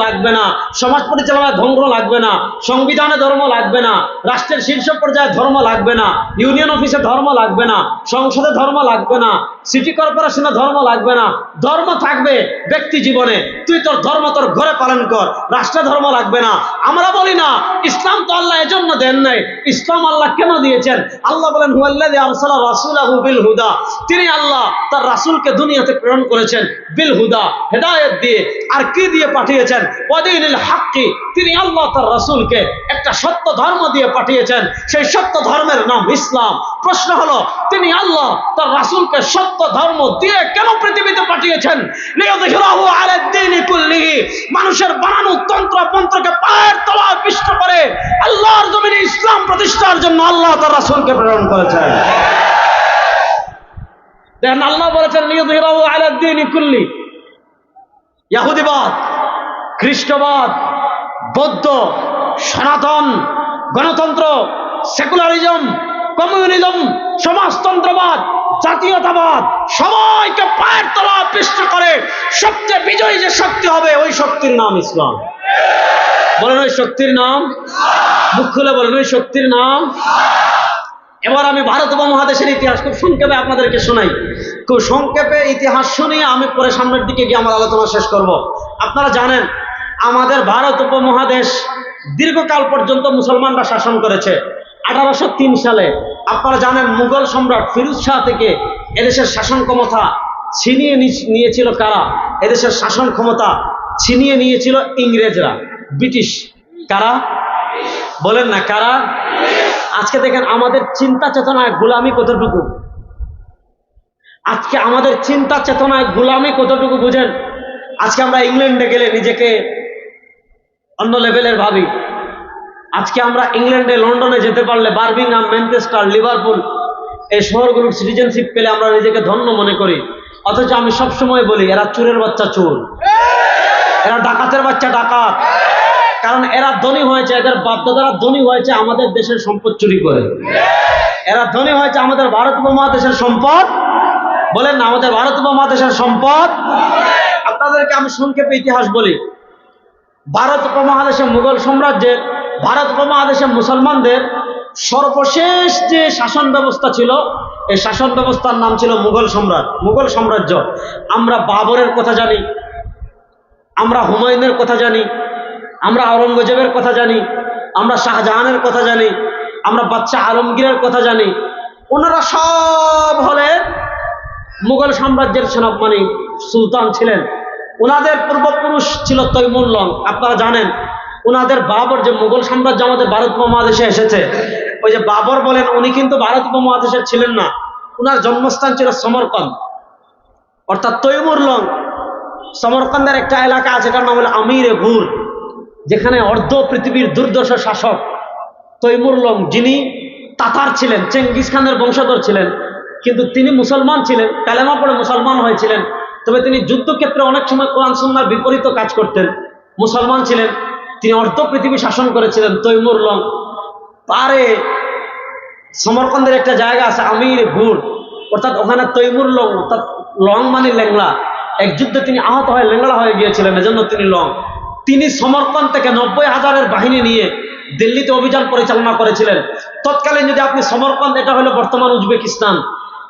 লাগবে না, সমাজ পরিচালনায় ধর্ম লাগবে না, সংবিধানে ধর্ম লাগবে না, রাষ্ট্রের শীর্ষ পর্যায়ে ধর্ম লাগবে না, ইউনিয়ন অফিসে ধর্ম লাগবে না, সংসদে ধর্ম লাগবে না, সিটি কর্পোরেশনে ধর্ম লাগবে না। ধর্ম থাকবে ব্যক্তি জীবনে, তুই তোর ধর্ম তোর ঘরে পালন কর, রাষ্ট্রে ধর্ম লাগবে না। আমরা বলি না ইসলাম তো আল্লাহ এজন্য দেন নাই, ইসলাম আল্লাহ কেন দিয়েছেন? আল্লাহ বলেন হুয়াল্লাযী আরসালা রাসূলাহু বিল হুদা, তিনি আল্লাহ তার রাসূলকে দুনিয়াতে প্রেরণ করেছেন বিল হুদা, হেদায়েত দিয়ে। আর কি দিয়ে পাঠিয়েছেন? ওয়াদিনিল হাক্কি, তিনি আল্লাহ তার রাসূলকে একটা সত্য ধর্ম দিয়ে পাঠিয়েছেন, সেই সত্য ধর্মের নাম ইসলাম। প্রশ্ন হলো, তিনি আল্লাহ তার রাসূলকে সত্য ধর্ম দিয়ে কেন পৃথিবীতে পাঠিয়েছেন? লিইয়ুযহিরাহু আলাদ দীনি কুল্লিহি, মানুষের বানানো তন্ত্র মন্ত্রকে পায়ের তলায় পিষ্ট করে আল্লাহর জমিনে ইসলাম প্রতিষ্ঠার জন্য আল্লাহ তার রাসূলকে প্রেরণ করেছেন। দেখেন আল্লাহ বলেছেন লিইয়ুযহিরাহু আলাদ দীনি কুল্লি। ইহুদিবাদ, খ্রিস্টবাদ, বৌদ্ধ, সনাতন, গণতন্ত্র, সেকুলারিজম, কমিউনিজম, সমাজতন্ত্রবাদ, জাতীয়তাবাদ, সবাইকে পায়ের তলায় পিষ্ট করে সবচেয়ে বিজয়ী যে শক্তি হবে, ওই শক্তির নাম ইসলাম। বলেন ওই শক্তির নাম, মুখ খুলে বলেন ওই শক্তির নাম। এবার আমি ভারত উপমহাদেশের ইতিহাস খুব সংক্ষেপে আপনাদেরকে শোনাই। খুব সংক্ষেপে ইতিহাস শুনিয়ে আমি পরে সামনের দিকে গিয়ে আমার আলোচনা শেষ করব। আপনারা জানেন আমাদের ভারত উপমহাদেশ দীর্ঘকাল পর্যন্ত মুসলমানরা শাসন করেছে। 1803 সালে আপনারা জানেন মুঘল সম্রাট ফিরোজ শাহ থেকে এদেশের শাসন ক্ষমতা ছিনিয়ে নিয়েছিল কারা? এদেশের শাসন ক্ষমতা ছিনিয়ে নিয়েছিল ইংরেজরা, ব্রিটিশ। কারা? বলেন না কারা? আজকে দেখেন আমাদের চিন্তা চেতনায় গোলামি কতটুকু, আজকে আমাদের চিন্তা চেতনায় গোলামি কতটুকু বুঝেন? আজকে আমরা ইংল্যান্ডে গেলে নিজেকে অন্য লেভেলের ভাবি। আজকে আমরা ইংল্যান্ডে, লন্ডনে যেতে পারলে, বার্মিংহাম, ম্যানচেস্টার, লিভারপুল, এই শহরগুলোর সিটিজেনশিপ পেলে আমরা নিজেকে ধন্য মনে করি। অথচ আমি সবসময় বলি এরা চোরের বাচ্চা চোর, এরা ডাকাতের বাচ্চা ডাকাত। কারণ এরা ধনী হয়েছে, এদের বাপদাদারা ধনী হয়েছে আমাদের দেশের সম্পদ চুরি করে। এরা ধনী হয়েছে আমাদের ভারত উপমহাদেশের সম্পদ। বলেন না আমাদের ভারত উপমহাদেশের সম্পদ। আপনাদেরকে আমি সংক্ষেপে ইতিহাস বলি। ভারত উপমহাদেশে মুঘল সাম্রাজ্যের, ভারত উপমহাদেশে মুসলমানদের সর্বশেষ যে শাসন ব্যবস্থা ছিল, এই শাসন ব্যবস্থার নাম ছিল মুঘল সম্রাট, মুঘল সাম্রাজ্য। আমরা বাবরের কথা জানি, আমরা হুমায়ুনের কথা জানি, আমরা আওরঙ্গজেবের কথা জানি, আমরা শাহজাহানের কথা জানি, আমরা বাদশাহ আলমগীরের কথা জানি। ওনারা সব হলেন মুঘল সাম্রাজ্যের সেনাপতি, সুলতান ছিলেন। ওনাদের পূর্বপুরুষ ছিল তৈমুর লং। আপনারা জানেন ওনাদের বাবর, যে মুঘল সাম্রাজ্য আমাদের ভারত উপমহাদেশে এসেছে, ওই যে বাবর বলেন, উনি কিন্তু ভারত উপমহাদেশের ছিলেন না। ওনার জন্মস্থান ছিল সমরকন্দ, অর্থাৎ তৈমুর লং। সমরকন্দের একটা এলাকা আছে, এটার নাম হলো আমিরে ঘুর, যেখানে অর্ধ পৃথিবীর দুর্দর্শ শাসক তৈমুর লং, যিনি তাতার ছিলেন, চেঙ্গিস খানের বংশধর ছিলেন, কিন্তু তিনি মুসলমান ছিলেন, কালেমা পড়ে মুসলমান হয়েছিলেন। তবে তিনি যুদ্ধক্ষেত্রে অনেক সময় কোরআন সুন্নাহর বিপরীত কাজ করতেন। মুসলমান ছিলেন, তিনি অর্ধ পৃথিবী শাসন করেছিলেন তৈমুর লং। পারে সমরকন্দের একটা জায়গা আছে আমির ঘুর, অর্থাৎ ওখানে তৈমুর লং, অর্থাৎ লং মানে ল্যাংলা, এক যুদ্ধে তিনি আহত হয়ে ল্যাংলা হয়ে গিয়েছিলেন, এজন্য তিনি লং। তিনি সমরকন্দ থেকে 90,000-এর বাহিনী নিয়ে দিল্লিতে অভিযান পরিচালনা করেছিলেন। তৎকালীন যদি আপনি সমরকন্দ, এটা হলো বর্তমান উজবেকিস্তান,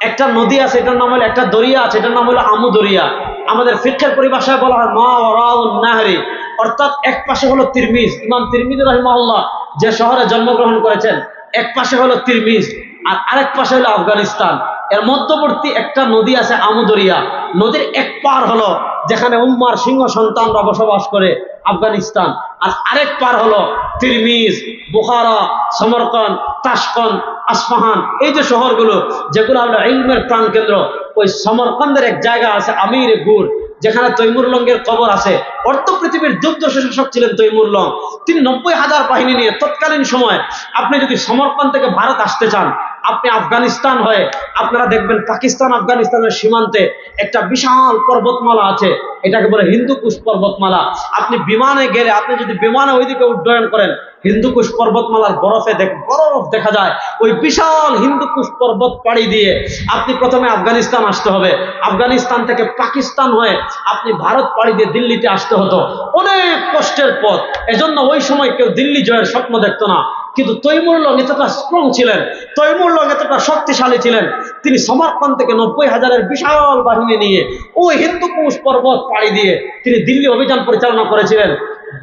একটা নদী আছে, এটার নাম হলো, একটা দরিয়া আছে, এটার নাম হলো আমু দরিয়া। আমাদের ফিকহের পরিভাষায় বলা হয় মা ওয়ারাউন নাহরি, অর্থাৎ এক পাশে হলো তিরমিজ, ইমাম তিরমিজি রাহিমাহুল্লাহ যে শহরে জন্মগ্রহণ করেছেন, এক পাশে হলো তিরমিজ আর আরেক পাশে হলো আফগানিস্তান। এর মধ্যবর্তী একটা নদী আছে আমু দরিয়া। নদীর এক পার হলো যেখানে উম্মার সিংহ সন্তানরা বসবাস করে, আফগানিস্তান। আর আরেক পার হলো তিরমিজ, বুখারা, সমরকন্দ, তাশকন্দ, আসফাহান, এই যে শহরগুলো যেগুলো হলো ইলমের প্রাণকেন্দ্র। ওই সমরকন্দের এক জায়গা আছে আমির গুর, যেখানে তৈমুর লংয়ের কবর আছে। অর্ধ পৃথিবীর দুর্দর্শ শাসক ছিলেন তৈমুর লং। তিনি 90,000 বাহিনী নিয়ে তৎকালীন সময়, আপনি যদি সমরকন্দ থেকে ভারত আসতে চান, আপনি আফগানিস্তান হয়ে আপনারা দেখবেন পাকিস্তান আফগানিস্তানের সীমান্তে একটা বিশাল পর্বতমালা আছে, এটাকে বলে হিন্দুকুশ পর্বতমালা। আপনি বিমানে গেলে, আপনি যদি বিমানে ওইদিকে উড্ডয়ন করেন, হিন্দুকুশ পর্বতমালার বরফ দেখা যায়। ওই বিশাল হিন্দুকুশ পর্বত পাড়ি দিয়ে আপনি প্রথমে আফগানিস্তান আসতে হবে, আফগানিস্তান থেকে পাকিস্তান হয়ে আপনি ভারত পাড়ি দিয়ে দিল্লিতে আসতে হতো, অনেক কষ্টের পথ। এজন্য ওই সময় কেউ দিল্লি জয়ের স্বপ্ন দেখতো না। কিন্তু তৈমুর লং এতটা স্ট্রং ছিলেন, তৈমুর লং এতটা শক্তিশালী ছিলেন, তিনি সমরকন্দ থেকে 90,000-এর বিশাল বাহিনী নিয়ে ওই হিন্দুকুশ পর্বত পাড়ি দিয়ে তিনি দিল্লি অভিযান পরিচালনা করেছিলেন।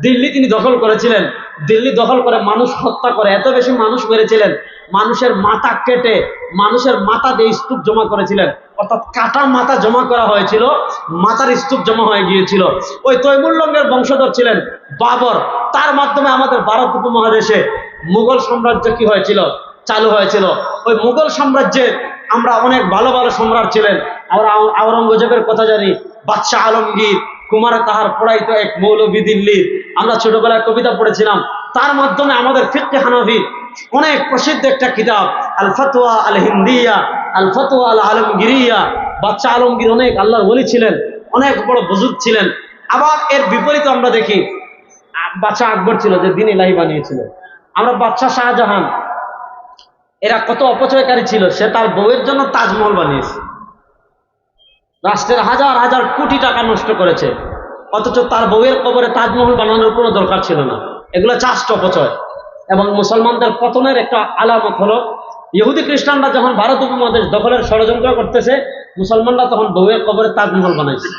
দিল্লি তিনি দখল করেছিলেন, দিল্লি দখল করে মানুষ হত্যা করে, এত বেশি মানুষ মেরেছিলেন, মানুষের মাথা কেটে মানুষের মাথা দিয়ে স্তূপ জমা করেছিলেন, অর্থাৎ কাটা মাথা জমা করা হয়েছিল, মাথার স্তূপ জমা হয়ে গিয়েছিল। ওই তৈমুর লংয়ের বংশধর ছিলেন বাবর, তার মাধ্যমে আমাদের ভারত উপমহাদেশে মুঘল সাম্রাজ্য কি হয়েছিল, চালু হয়েছিল। ওই মুঘল সাম্রাজ্যে আমরা অনেক ভালো ভালো সম্রাট ছিলেন। আমরা আওরঙ্গজেবের কথা জানি, বাদশাহ আলমগীর, কুমারে তাহার পড়াইতো এক মৌলবী দিল্লির, আমরা ছোটবেলায় কবিতা পড়েছিলাম। তার মাধ্যমে আমাদের ফিকহে হানাফি অনেক প্রসিদ্ধ একটা কিতাব আল ফতোয়া আল হিন্দিয়া, আল ফতোয়া আল আলমগিরিয়া। বাদশাহ আলমগীর অনেক আল্লাহর ওলি ছিলেন, অনেক বড় বুজুর্গ ছিলেন। আবার এর বিপরীতে আমরা দেখি বাদশাহ আকবর ছিল, যে দ্বীন ইলাহি বানিয়েছিল। আমরা বাদশাহ শাহজাহান, এরা কত অপচয়কারী ছিল, সে তার বউয়ের জন্য তাজমহল বানিয়েছে, রাষ্ট্রের হাজার হাজার কোটি টাকা নষ্ট করেছে, অথচ তার বউয়ের কবরে তাজমহল বানানোর কোনো দরকার ছিল না। এগুলো চাষ্ট অপচয়। এবং মুসলমানদের পতনের একটা আলামত হলো, ইহুদি খ্রিস্টানরা যখন ভারত উপমহাদেশ দখলের ষড়যন্ত্র করতেছে, মুসলমানরা তখন বউয়ের কবরে তাজমহল বানাইছে।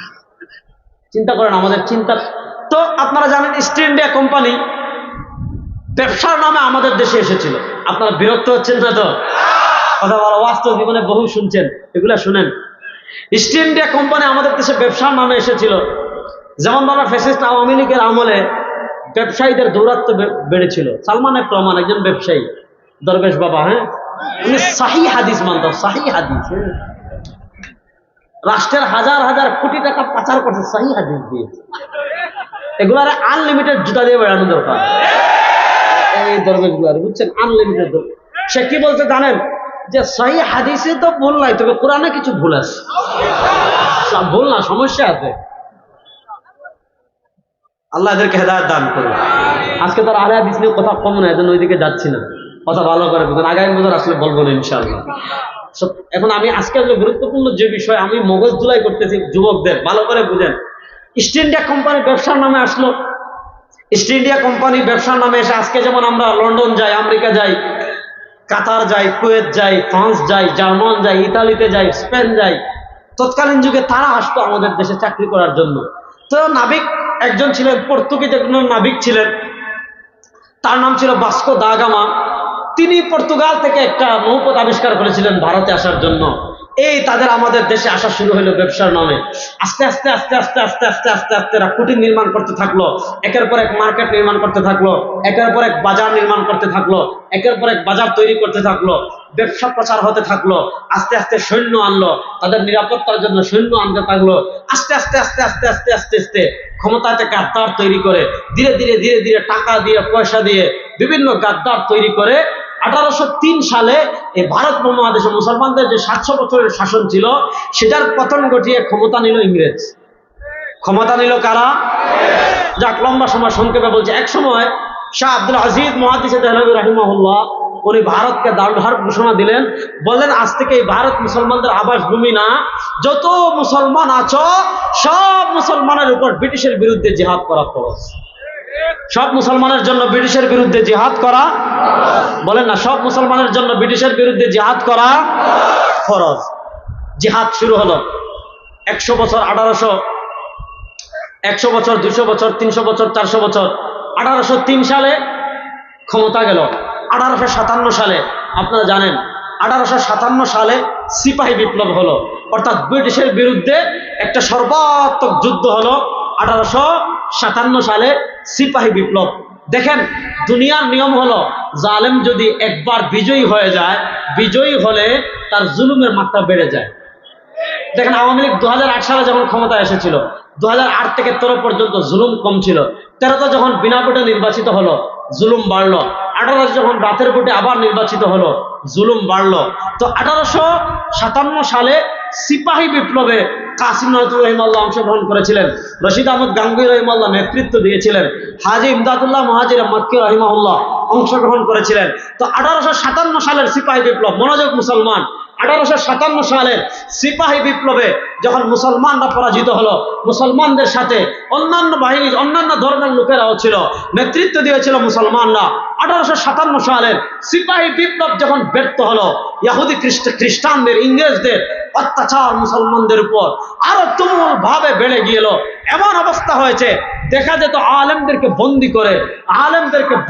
চিন্তা করেন আমাদের চিন্তা। তো আপনারা জানেন ইস্ট ইন্ডিয়া কোম্পানি ব্যবসার নামে আমাদের দেশে এসেছিল। আপনারা বিরক্ত হচ্ছেন না তো? কথা বলা, বাস্তব জীবনে বহু শুনছেন, এগুলা শুনেন। ইস্ট ইন্ডিয়া কোম্পানি আমাদের দেশে ব্যবসার নামে এসেছিল। যেমন ধরো ফ্যাসিস্ট আওয়ামী লীগের আমলে ব্যবসায়ীদের দৌরাত্ম্য বেড়েছিল। সালমান এফ রহমান একজন ব্যবসায়ী, দরবেশ বাবা, হ্যাঁ, উনি সাহি হাদিস মানত, সাহি হাদিস, রাষ্ট্রের হাজার হাজার কোটি টাকা পাচার করছে সাহি হাদিস দিয়ে। এগুলার আনলিমিটেড জুতা দিয়ে বেড়ানো দরকার, এই দরবেশ গুলার, বুঝছেন, আনলিমিটেড। সে কি বলছে জানেন? যে সহি হাদিসে তো ভুল নাই, তবে কোরআনে কিছু ভুল আছে। ভুল না, সমস্যা আছে। আল্লাহ এদেরকে হেদায়েত দান করুন। আজকে তার আলে হাদিস নিয়ে কথা কম না, এজন্য ওইদিকে যাচ্ছি না। কথা ভালো করে বুঝুন, আগামী বছর আসলে বলবো না ইনশাআল্লাহ। এখন আমি আজকে গুরুত্বপূর্ণ যে বিষয় আমি মগজ ধুলাই করতেছি যুবকদের, ভালো করে বুঝেন। ইস্ট ইন্ডিয়া কোম্পানি ব্যবসার নামে আসলো। ইস্ট ইন্ডিয়া কোম্পানি ব্যবসার নামে এসে আজকে যেমন আমরা লন্ডন যাই, আমেরিকা যাই, কাতার যাই, কুয়েত যাই, ফ্রান্স যাই, জার্মান যাই, ইতালিতে যাই, স্পেন যাই, তৎকালীন যুগে তারা আসতো আমাদের দেশে চাকরি করার জন্য। তো নাবিক একজন ছিলেন, পর্তুগিজ একজন নাবিক ছিলেন, তার নাম ছিল বাস্কো দা গামা। তিনি পর্তুগাল থেকে একটা নৌপথ আবিষ্কার করেছিলেন ভারতে আসার জন্য। এই তাদের আমাদের দেশে আসা শুরু হলো ব্যবসার নামে। আস্তে আস্তে আস্তে আস্তে আস্তে আস্তে আস্তে আস্তে এরা কুটির নির্মাণ করতে থাকলো, একের পর এক মার্কেট নির্মাণ করতে থাকলো, একের পর এক বাজার নির্মাণ করতে থাকলো, একের পর এক বাজার তৈরি করতে থাকলো, ব্যবসা প্রচার হতে থাকলো। আস্তে আস্তে সৈন্য আনলো, তাদের নিরাপত্তার জন্য সৈন্য আনতে থাকলো। আস্তে আস্তে আস্তে আস্তে আস্তে আস্তে আস্তে ক্ষমতাতে গাদ্দার তৈরি করে, ধীরে ধীরে ধীরে ধীরে টাকা দিয়ে, পয়সা দিয়ে বিভিন্ন গাদ্দার তৈরি করে 1803 সালে এই ভারত উপমহাদেশে মুসলমানদের যে 700 বছরের শাসন ছিল, সেটার পতন ঘটিয়ে ক্ষমতা নিল ইংরেজ। ক্ষমতা নিল কারা? যাক, লম্বা সময় সংক্ষেপে বলছে। এক সময় শাহ আব্দুল আজিজ মুহাদ্দিস দেহলভী রাহিমাহুল্লাহ, উনি ভারতকে দারুল হার্ব ঘোষণা দিলেন। বললেন, আজ থেকে এই ভারত মুসলমানদের আবাসভূমি না, যত মুসলমান আছো সব মুসলমানের উপর ব্রিটিশের বিরুদ্ধে জিহাদ করা ফরজ। সব মুসলমানের জন্য ব্রিটিশের বিরুদ্ধে জিহাদ করা, বলেন না, সব মুসলমানের জন্য ব্রিটিশের বিরুদ্ধে জিহাদ করা ফরজ। জিহাদ শুরু হলো। 100 বছর, 100 বছর, 200 বছর, 300 বছর, 400 বছর। 1803 সালে ক্ষমতা গেল। 1857 সালে আপনারা জানেন, 1857 সালে সিপাহী বিপ্লব হলো, অর্থাৎ ব্রিটিশের বিরুদ্ধে একটা সর্বাত্মক যুদ্ধ হলো। 1857 সালে সিপাহী বিপ্লব। দেখেন, দুনিয়ার নিয়ম হলো, জালেম যদি একবার বিজয়ী হয়ে যায়, বিজয়ী হলে তার জুলুমের মাত্রা বেড়ে যায়। দেখেন, আওয়ামী লীগ 2008 সালে যখন ক্ষমতা এসেছিল, 2008 থেকে 13 পর্যন্ত জুলুম কম ছিল। 13তে যখন বিনা ভোটে নির্বাচিত হলো, জুলুম বাড়লো। 1800 যখন রাতের ভোটে আবার নির্বাচিত হলো, জুলুম বাড়লো। তো 1857 সালে সিপাহী বিপ্লবে কাসিম নজরুল রহিমাল্লাহ অংশগ্রহণ করেছিলেন, রশিদ আহমদ গাঙ্গুহি রহিমাল্লাহ নেতৃত্ব দিয়েছিলেন, হাজী ইমদাদুল্লাহ মুহাজির মক্কি রহিমাহুল্লাহ অংশগ্রহণ করেছিলেন। তো 1857 সালের সিপাহী বিপ্লব, মনোযোগ মুসলমান, 1857 সালের সিপাহী বিপ্লবে যখন মুসলমানরা পরাজিত হলো, মুসলমানদের সাথে অন্যান্য বাহিনীর অন্যান্য ধর্মের লোকেরাও ছিল, নেতৃত্ব দিয়েছিল মুসলমানরা। 1857 সালের সিপাহী বিপ্লব যখন ব্যর্থ হলো, ইহুদি খ্রিস্টানদের, ইংরেজদের অত্যাচার মুসলমানদের উপর আরো তুমুল ভাবে বেড়ে গিয়েল। এমন অবস্থা হয়েছে, দেখা যেত আলেমদেরকে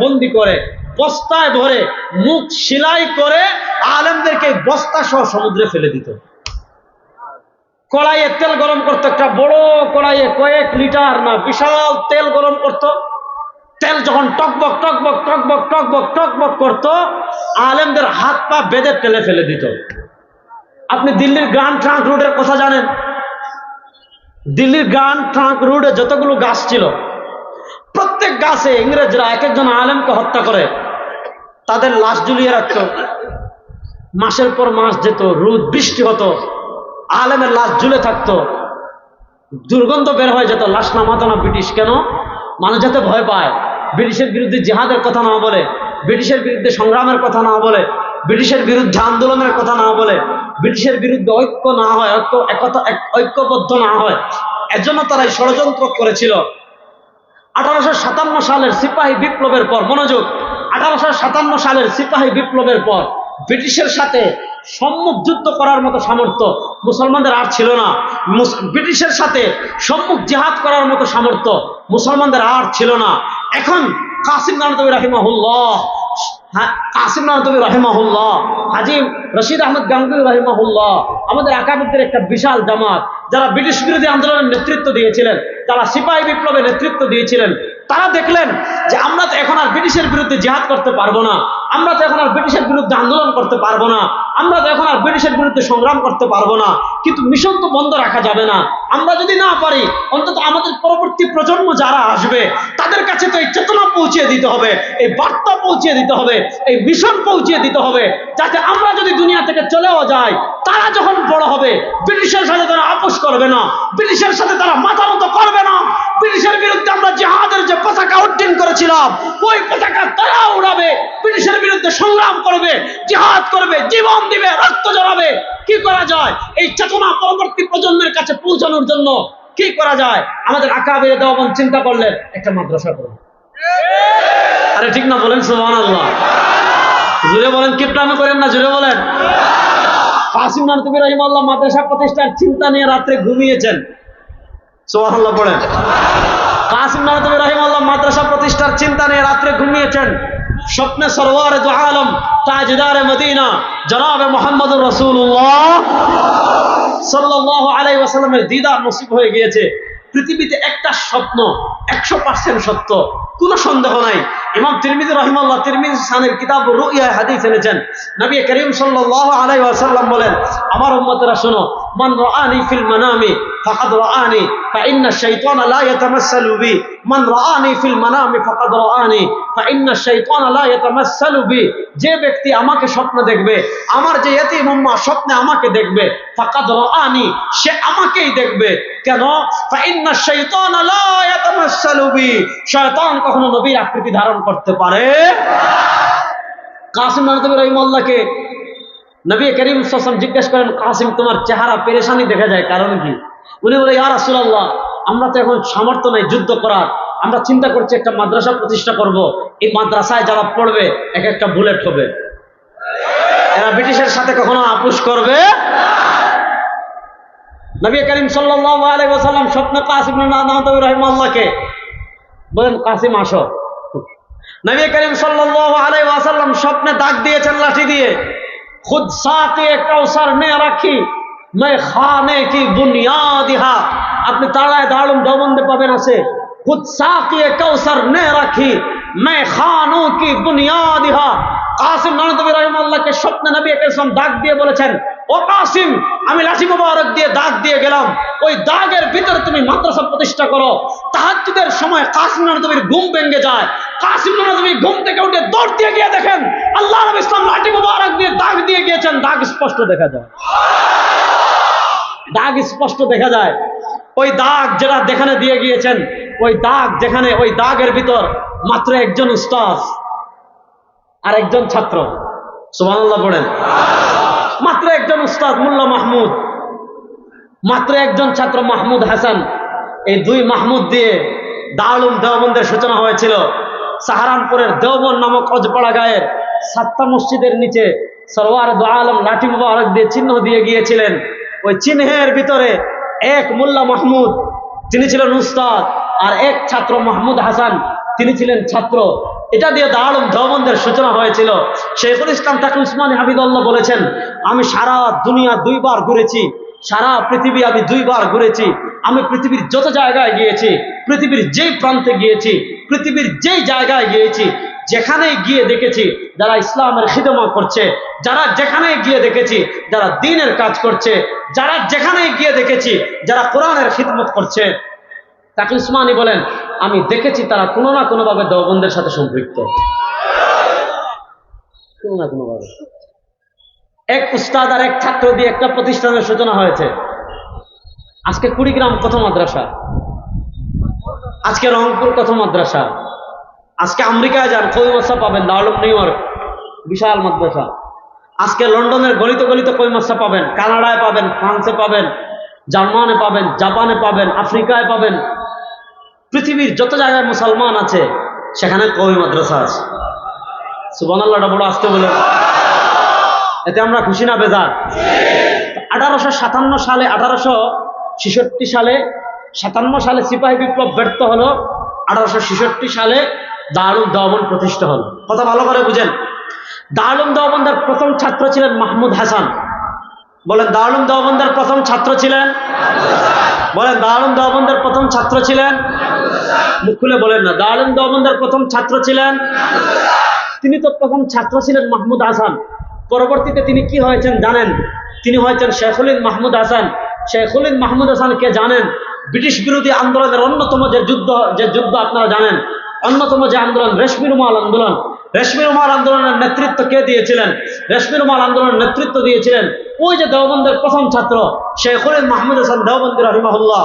বন্দি করে বস্তায় ভরে মুখ সেলাই করে আলেমদেরকে বস্তা সহ সমুদ্রে ফেলে দিত। কড়াইয়ে তেল গরম করতো, একটা বড় কড়াইয়ে কয়েক লিটার না বিশাল তেল গরম করতো। তেল যখন টকবক টকবক টকবক টকবক টকবক করতো, আলেমদের হাত পা বেঁধে তেলে ফেলে দিত। আপনি দিল্লির গ্র্যান্ড ট্রাঙ্ক রোডের কথা জানেন? দিল্লির গ্র্যান্ড ট্রাঙ্ক রোডে যতগুলো গাছ ছিল, প্রত্যেক গাছে ইংরেজরা এক একজন আলেমকে হত্যা করে তাদের লাশ ঝুলিয়ে রাখত। মাসের পর মাস যেত, রোদ বৃষ্টি হতো, আলেমের লাশ ঝুলে থাকতো, দুর্গন্ধ বের হয়ে যেত, লাশ নামাতো না ব্রিটিশ। কেন? মানুষ যাতে ভয় পায়, ব্রিটিশের বিরুদ্ধে জিহাদের কথা না বলে, ব্রিটিশের বিরুদ্ধে সংগ্রামের কথা না বলে, ব্রিটিশের বিরুদ্ধে আন্দোলনের কথা না বলে, ব্রিটিশের বিরুদ্ধে ঐক্য না হয়, ঐক্যবদ্ধ না হয়, এজন্য তারা এই ষড়যন্ত্র করেছিল। 1857 সালের সিপাহী বিপ্লবের পর, মনোযোগ, 1857 সালের সিপাহী বিপ্লবের পর ব্রিটিশের সাথে সম্মুখ যুদ্ধ করার মতো সামর্থ্য মুসলমানদের আর ছিল না। ব্রিটিশের সাথে সম্মুখ জিহাদ করার মতো সামর্থ্য মুসলমানদের আর ছিল না। এখন কাসিম নানতবী রাহিমাহুল্লাহ, হাজী রশিদ আহমদ গাঙ্গুহি রাহিমাহুল্লাহ, আমাদের আকাবিরদের একটা বিশাল জামাত, যারা ব্রিটিশ বিরোধী আন্দোলনের নেতৃত্ব দিয়েছিলেন, যারা সিপাহী বিপ্লবে নেতৃত্ব দিয়েছিলেন, তারা দেখলেন যে আমরা তো এখন আর ব্রিটিশের বিরুদ্ধে জিহাদ করতে পারবো না, আমরা তো এখন আর ব্রিটিশের বিরুদ্ধে আন্দোলন করতে পারবো না, আমরা তো এখন আর ব্রিটিশের বিরুদ্ধে সংগ্রাম করতে পারবো না, কিন্তু মিশন তো বন্ধ রাখা যাবে না। আমরা যদি না পারি, অন্তত আমাদের পরবর্তী প্রজন্ম যারা আসবে তাদের কাছে তো এই চেতনা পৌঁছিয়ে দিতে হবে, এই বার্তা পৌঁছিয়ে দিতে হবে, এই মিশন পৌঁছিয়ে দিতে হবে, যাতে আমরা যদি দুনিয়া থেকে চলেও যাই, তারা যখন বড় হবে ব্রিটিশের সাথে তারা আপোষ করবে না, ব্রিটিশের সাথে তারা মাথা মতো করবে না। ব্রিটিশের বিরুদ্ধে আমরা জিহাদের যে পতাকা উড্ডীন করেছিলাম, ওই পতাকা তারা উড়াবে, ব্রিটিশের বিরুদ্ধে সংগ্রাম করবে, জিহাদ করবে, জীবন দিবে, রক্ত ঝরাবে। কি করা যায় এই চেতনা পরবর্তী প্রজন্মের কাছে পৌঁছানোর জন্য? কি করা যায়? আমাদের আকাবিরে দেওবন্দ চিন্তা করলেন একটা মাদ্রাসা করব। আরে ঠিক না বলেন? সুবহানাল্লাহ, জোরে বলেন, কিপটামি করেন না, জোরে বলেন। কাসিম নানতবী রাহিমাহুল্লাহ মাদ্রাসা প্রতিষ্ঠার চিন্তা নিয়ে রাত্রে ঘুমিয়েছেন। সুবহানাল্লাহ পড়েন। কাসিম নানতবী রাহিমাহুল্লাহ মাদ্রাসা প্রতিষ্ঠার চিন্তা নিয়ে রাত্রে ঘুমিয়েছেন। স্বপ্নে সরওয়ারে দু আলম তাজদারে মদিনা জনাবে মুহাম্মদুর রাসূলুল্লাহ সাল্লাল্লাহু আলাইহি ওয়াসাল্লামের দিদার নসিব হয়ে গিয়েছে। পৃথিবীতে একটা স্বপ্ন 100% সত্য, কোনো সন্দেহ নাই। ইমাম তিরমিজি রাহিমাহুল্লাহ তিরমিজি সানের কিতাব রুইয়া হাদিস এনেছেন। নবী করিম সাল্লাল্লাহু আলাইহি ওয়াসাল্লাম বলেন, আমার উম্মতেরা শোনো, মান রাআনি ফিল মানামি ফাকাদ রাআনি ফাইন্না শাইতানা লা ইয়াতামাসসালু বি, মান রাআনি ফিল মানামি ফাকাদ রাআনি ফাইন্না শাইতানা লা ইয়াতামাসসালু বি। যে ব্যক্তি আমাকে স্বপ্ন দেখবে, আমার যে ইয়তীম উম্মাহ স্বপ্নে আমাকে দেখবে, ফাকাদ রাআনি, সে আমাকেই দেখবে। কেন? ফাইন্না শাইতানা লা ইয়াতামাসসালু বি, শয়তান কখনো নবীর আকৃতি ধারণ করতে পারে। কাসিম নানতবী রাহিমাহুল্লাহকে নবী করিম সাল্লাল্লাহু আলাইহি ওয়াসাল্লাম জিজ্ঞেস করেন, কাসিম তোমার চেহারা পেরেশানি দেখা যায়, কারণ কি? উনি বলে, ইয়া রাসূলুল্লাহ, আমরা তো এখন সামর্থ্য নাই যুদ্ধ করার, আমরা চিন্তা করছি একটা মাদ্রাসা প্রতিষ্ঠা করব, এই মাদ্রাসায় যারা পড়বে এক একটা বুলেট হবে, এরা ব্রিটিশের সাথে কখনো আপোষ করবে। নবী করিম সাল্লাল্লাহু আলাইহি ওয়াসাল্লাম স্বপ্নে কাসিম নানতবী রাহিমাহুল্লাহকে বলেন, কাসিম আসো। নবী করিম সাল্লাল্লাহু আলাইহি ওয়াসাল্লাম স্বপ্নে দাগ দিয়েছেন লাঠি দিয়ে, খুদ সাকে কাউসার নে রাখি मैं खाने की बुनियाद हा। আপনি তাড়ায় দারুম দেওবন্দে পাবেন আছে, खुद साके কাউসার নে রাখি मैं खानों की बुनियाद हा। কাসিম নানতবী রাহিমাহুল্লাহকে স্বপ্নে নবী করিম দাগ দিয়ে বলেছেন, ও কাসিম, আমি লাঠি মোবারক দিয়ে দাগ দিয়ে গেলাম, ওই দাগের ভিতরে তুমি মাদ্রাসা প্রতিষ্ঠা করো। তাহাজ্জুদের সময় কাসিম নানতবীর ঘুম ভেঙে যায়, কাসিম নানভী ঘুম থেকে উঠে দৌড় দিয়ে গিয়ে দেখেন আল্লাহ নবী ইসলাম লাঠি মুবারক দিয়ে দাগ দিয়ে গিয়েছেন, দাগ স্পষ্ট দেখা যায়, দাগ স্পষ্ট দেখা যায়। ওই দাগ যেটা যেখানে দিয়ে গিয়েছেন, ওই দাগ যেখানে, ওই দাগের ভিতর মাত্র একজন উস্তাদ আর একজন ছাত্র, সুবহানাল্লাহ পড়েন, মাত্র একজন উস্তাদ মোল্লা মাহমুদ, মাত্র একজন ছাত্র মাহমুদ হাসান। এই দুই মাহমুদ দিয়ে দারুল দেওবন্দের সূচনা হয়েছিল। সাহারানপুরের দেওবন্দ নামক অজপাড়া গায়ের সাত্তা মসজিদের নিচে সরওয়ার দু আলম লাঠি মুবারক দিয়ে চিহ্ন দিয়ে গিয়েছিলেন। ওই চিহ্নের ভিতরে এক মোল্লা মাহমুদ, তিনি ছিলেন উস্তাদ, আর এক ছাত্র মাহমুদ হাসান, তিনি ছিলেন ছাত্র। এটা দিয়ে দারুল দেওবন্দের সূচনা হয়েছিল। শেখুল ইসলাম তাকি উসমানী হাফিজাহুল্লাহ বলেছেন, আমি সারা দুনিয়া দুইবার ঘুরেছি, সারা পৃথিবী আমি দুইবার ঘুরেছি। আমি পৃথিবীর যত জায়গায় গিয়েছি, পৃথিবীর যেই প্রান্তে গিয়েছি, পৃথিবীর যেই জায়গায় গিয়েছি, যেখানে গিয়ে দেখেছি যারা ইসলামের খিদমত করছে, যারা যেখানে গিয়ে দেখেছি যারা দ্বীনের কাজ করছে, যারা যেখানে গিয়ে দেখেছি যারা কোরআনের খিদমত করছে, তাকি উসমানী বলেন আমি দেখেছি তারা কোনো না কোনো ভাবে দেওবন্দের সাথে সম্পৃক্ত, কোনো না কোনো ভাবে। এক উস্তাদ আর এক ছাত্র দিয়ে একটা প্রতিষ্ঠানের সূচনা হয়েছে। আজকে কুড়িগ্রাম কত মাদ্রাসা, আজকে রংপুর কত মাদ্রাসা, আজকে আমেরিকায় যান কই মাদ্রাসা পাবেন, দারুল নিউ ইয়র্ক বিশাল মাদ্রাসা। আজকে লন্ডনের গলিতে গলিতে কই মাদ্রাসা পাবেন, কানাডায় পাবেন, ফ্রান্সে পাবেন, জার্মানে পাবেন, জাপানে পাবেন, আফ্রিকায় পাবেন। পৃথিবীর যত জায়গায় মুসলমান আছে সেখানে কই মাদ্রাসা আছে। সুবহানাল্লাহটা বড় আস্তে বলে, এতে আমরা খুশি না বেজার? 1857 সালে, 1866 সালে, 57 সালে সিপাহী বিপ্লব ব্যর্থ হলো, 1866 সালে দারুল দেওবন্দ প্রতিষ্ঠা হলো। কথা ভালো করে বুঝেন। দারুল দেওবন্দের প্রথম ছাত্র ছিলেন মাহমুদ হাসান। বলেন দারুল দেওবন্দের প্রথম ছাত্র ছিলেন, বলেন দারুল দেওবন্দের প্রথম ছাত্র ছিলেন, মুখ খুলে বলেন না, দারুল দেওবন্দের প্রথম ছাত্র ছিলেন। তিনি তো প্রথম ছাত্র ছিলেন মাহমুদ হাসান। পরবর্তীতে তিনি কি হয়েছেন জানেন? তিনি হয়েছেন শেখুল হিন্দ মাহমুদ হাসান। শেখুল হিন্দ মাহমুদ হাসান কে জানেন? ব্রিটিশ বিরোধী আন্দোলনের অন্যতম যে যুদ্ধ আপনারা জানেন, অন্যতম যে আন্দোলন রেশমি রুমাল আন্দোলন, রেশমি রুমাল আন্দোলনের নেতৃত্ব কে দিয়েছিলেন? রেশমি রুমাল আন্দোলনের নেতৃত্ব দিয়েছিলেন ওই যে দেওবন্দের প্রথম ছাত্র শেখুল হিন্দ মাহমুদ হাসান দেওবন্দি রাহিমাহুল্লাহ।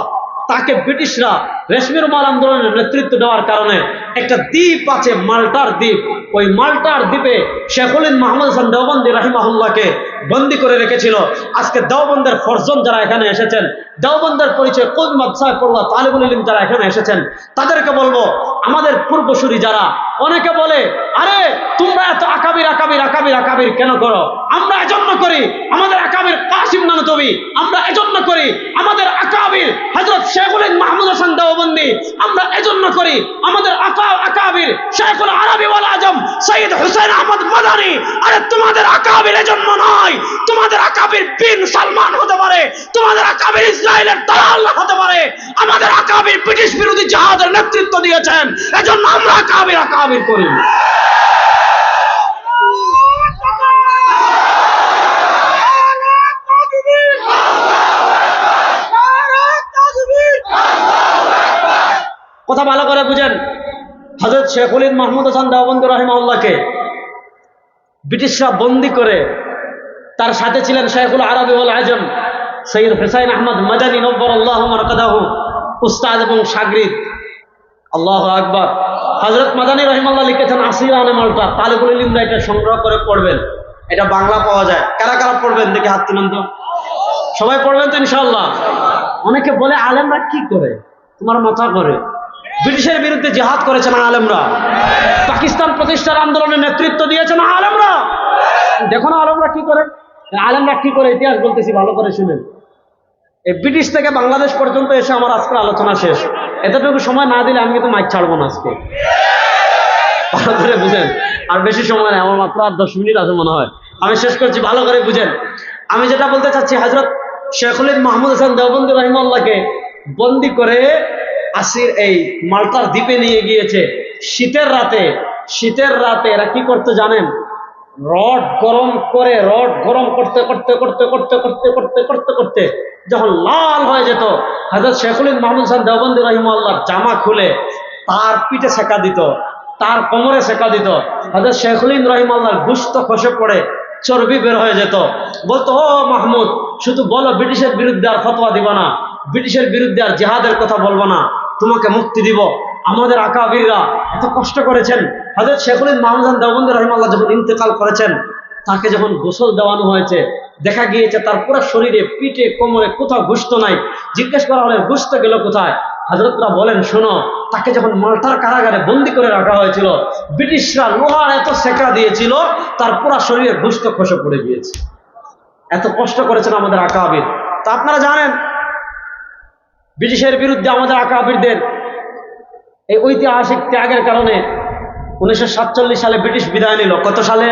তাকে ব্রিটিশরা রেশমি রুমাল আন্দোলনের নেতৃত্ব দেওয়ার কারণে একটা দ্বীপ আছে, মাল্টার দ্বীপ, ওই মাল্টার দ্বীপে শেখুল হিন্দ মাহমুদ হাসান দেওবন্দি রাহিমাহুল্লাহকে বন্দী করে রেখেছিল। আজকে দেওবন্দের ফরজন যারা এখানে এসেছেন, দেওবন্দের পরিচয় কোন মাদ্রাসায় পড়ুয়া তালিবুল ইলম যারা এখানে এসেছেন, তাদেরকে বলবো আমাদের পূর্বসূরি যারা, অনেকে বলে আরে তোমরা এত আকাবির আকাবির আকাবির আকাবির কেন করো? আমরা এজন্য করি আমাদের আকাবির কাসিম নানভী, আমরা এজন্য করি আমাদের আকাবির হযরত শেখুল হিন্দ মাহমুদ হাসান দেওবন্দি, আমরা এজন্য করি আমাদের আকাবির শেখুল আরবি ওয়াল আজম সৈয়দ হুসাইন আহমদ মাদানী। আরে তোমাদের আকাবির এজন্য নয়, তোমাদের আকাবির বিন সালমান হতে পারে, তোমাদের আকাবির ইসরায়েলের দালাল হতে পারে, আমাদের আকাবির ব্রিটিশ বিরোধী জাহাজের নেতৃত্ব দিয়েছেন, এজন্য আমরা আকাবির আকাবির করি। কথা ভালো করে বুঝেন। হযরত শেখুল হিন্দ মাহমুদ হাসান দেওবন্দি রাহিমাহুল্লাহকে ব্রিটিশরা বন্দী করে, তার সাথে ছিলেন শেখুল আরবি ওয়াল আজম সৈয়দ হুসাইন আহমদ মাদানী নব্বরাল্লাহু মারকাদাহু, উস্তাদ এবং শাগরিদ। আল্লাহু আকবার। হযরত মাদানী রাহিমাহুল্লাহ লিখেছেন আসিরানে মাল্টা, তালিবুল ইলমরা এটা সংগ্রহ করে পড়বেন, এটা বাংলা পাওয়া যায়। কারা কারা পড়বেন দেখি হাত তুলেন তো। সবাই পড়বেন তো ইনশাআল্লাহ? অনেকে বলে আলেমরা কি করে, তোমার মাথা করে। ব্রিটিশের বিরুদ্ধে জিহাদ করেছেন আলেমরা, পাকিস্তান প্রতিষ্ঠার আন্দোলনের নেতৃত্ব দিয়েছেন আলেমরা। দেখো না আলেমরা কি করে, আলেমরা কি করে ইতিহাস বলতেছি, ভালো করে শুনেন। এই ব্রিটিশ থেকে বাংলাদেশ পর্যন্ত এসে আমার আজকের আলোচনা শেষ। এতটুকু সময় না দিলে আমি কিন্তু মাইক ছাড়বো না আজকে, ভালো করে বুঝেন। আর বেশি সময় নেই, আমার মাত্র 8-10 মিনিট আছে মনে হয়, আমি শেষ করছি, ভালো করে বুঝেন। আমি যেটা বলতে চাচ্ছি, হযরত শেখুল হিন্দ মাহমুদ হাসান দেওবন্দি রাহিমাহুল্লাহকে বন্দী করে আসির এই মাল্টার দ্বীপে নিয়ে গিয়েছে শীতের রাতে। শীতের রাতে এরা কি করতে জানেন? রড গরম করে, রড গরম করতে করতে করতে করতে করতে করতে করতে করতে যখন লাল হয়ে যেত, হযরত শেখুল হিন্দ মাহমুদ হাসান দেওবন্দি রাহিমাহুল্লাহ জামা খুলে তার পিঠে সেকা দিত, তার কোমরে সেকা দিত। হযরত শেখুল হিন্দ রাহিমাহুল্লাহ গুস্ত খসে পড়ে চর্বি বের হয়ে যেত। বলতো, ও মাহমুদ, শুধু বলো ব্রিটিশের বিরুদ্ধে আর ফতোয়া দিব না, ব্রিটিশের বিরুদ্ধে আর জিহাদের কথা বলবো না, তোমাকে মুক্তি দিব। আমাদের আকাবিররা এত কষ্ট করেছেন। হযরত শেখুল হিন্দ মাহমুদ দেওবন্দি রাহিমাহুল্লাহ যখন ইন্তেকাল করেছেন, তাকে যখন গোসল দেওয়ানো হয়েছে, দেখা গিয়েছে তার পুরো শরীরে, পিঠে, কোমরে কোথাও গোশত নাই। জিজ্ঞেস করা হলে গোশত গেল কোথায়? হযরতরা বলেন, শোনো, তাকে যখন মাল্টার কারাগারে বন্দি করে রাখা হয়েছিল, ব্রিটিশরা লোহার এত সেকা দিয়েছিল, তার পুরো শরীরে গোশত খসে পড়ে গিয়েছে। এত কষ্ট করেছেন আমাদের আকাবির। তা আপনারা জানেন, ব্রিটিশের বিরুদ্ধে আমাদের আকাবিরদের এই ঐতিহাসিক ত্যাগের কারণে 1947 সালে ব্রিটিশ বিদায় নিল। কত সালে?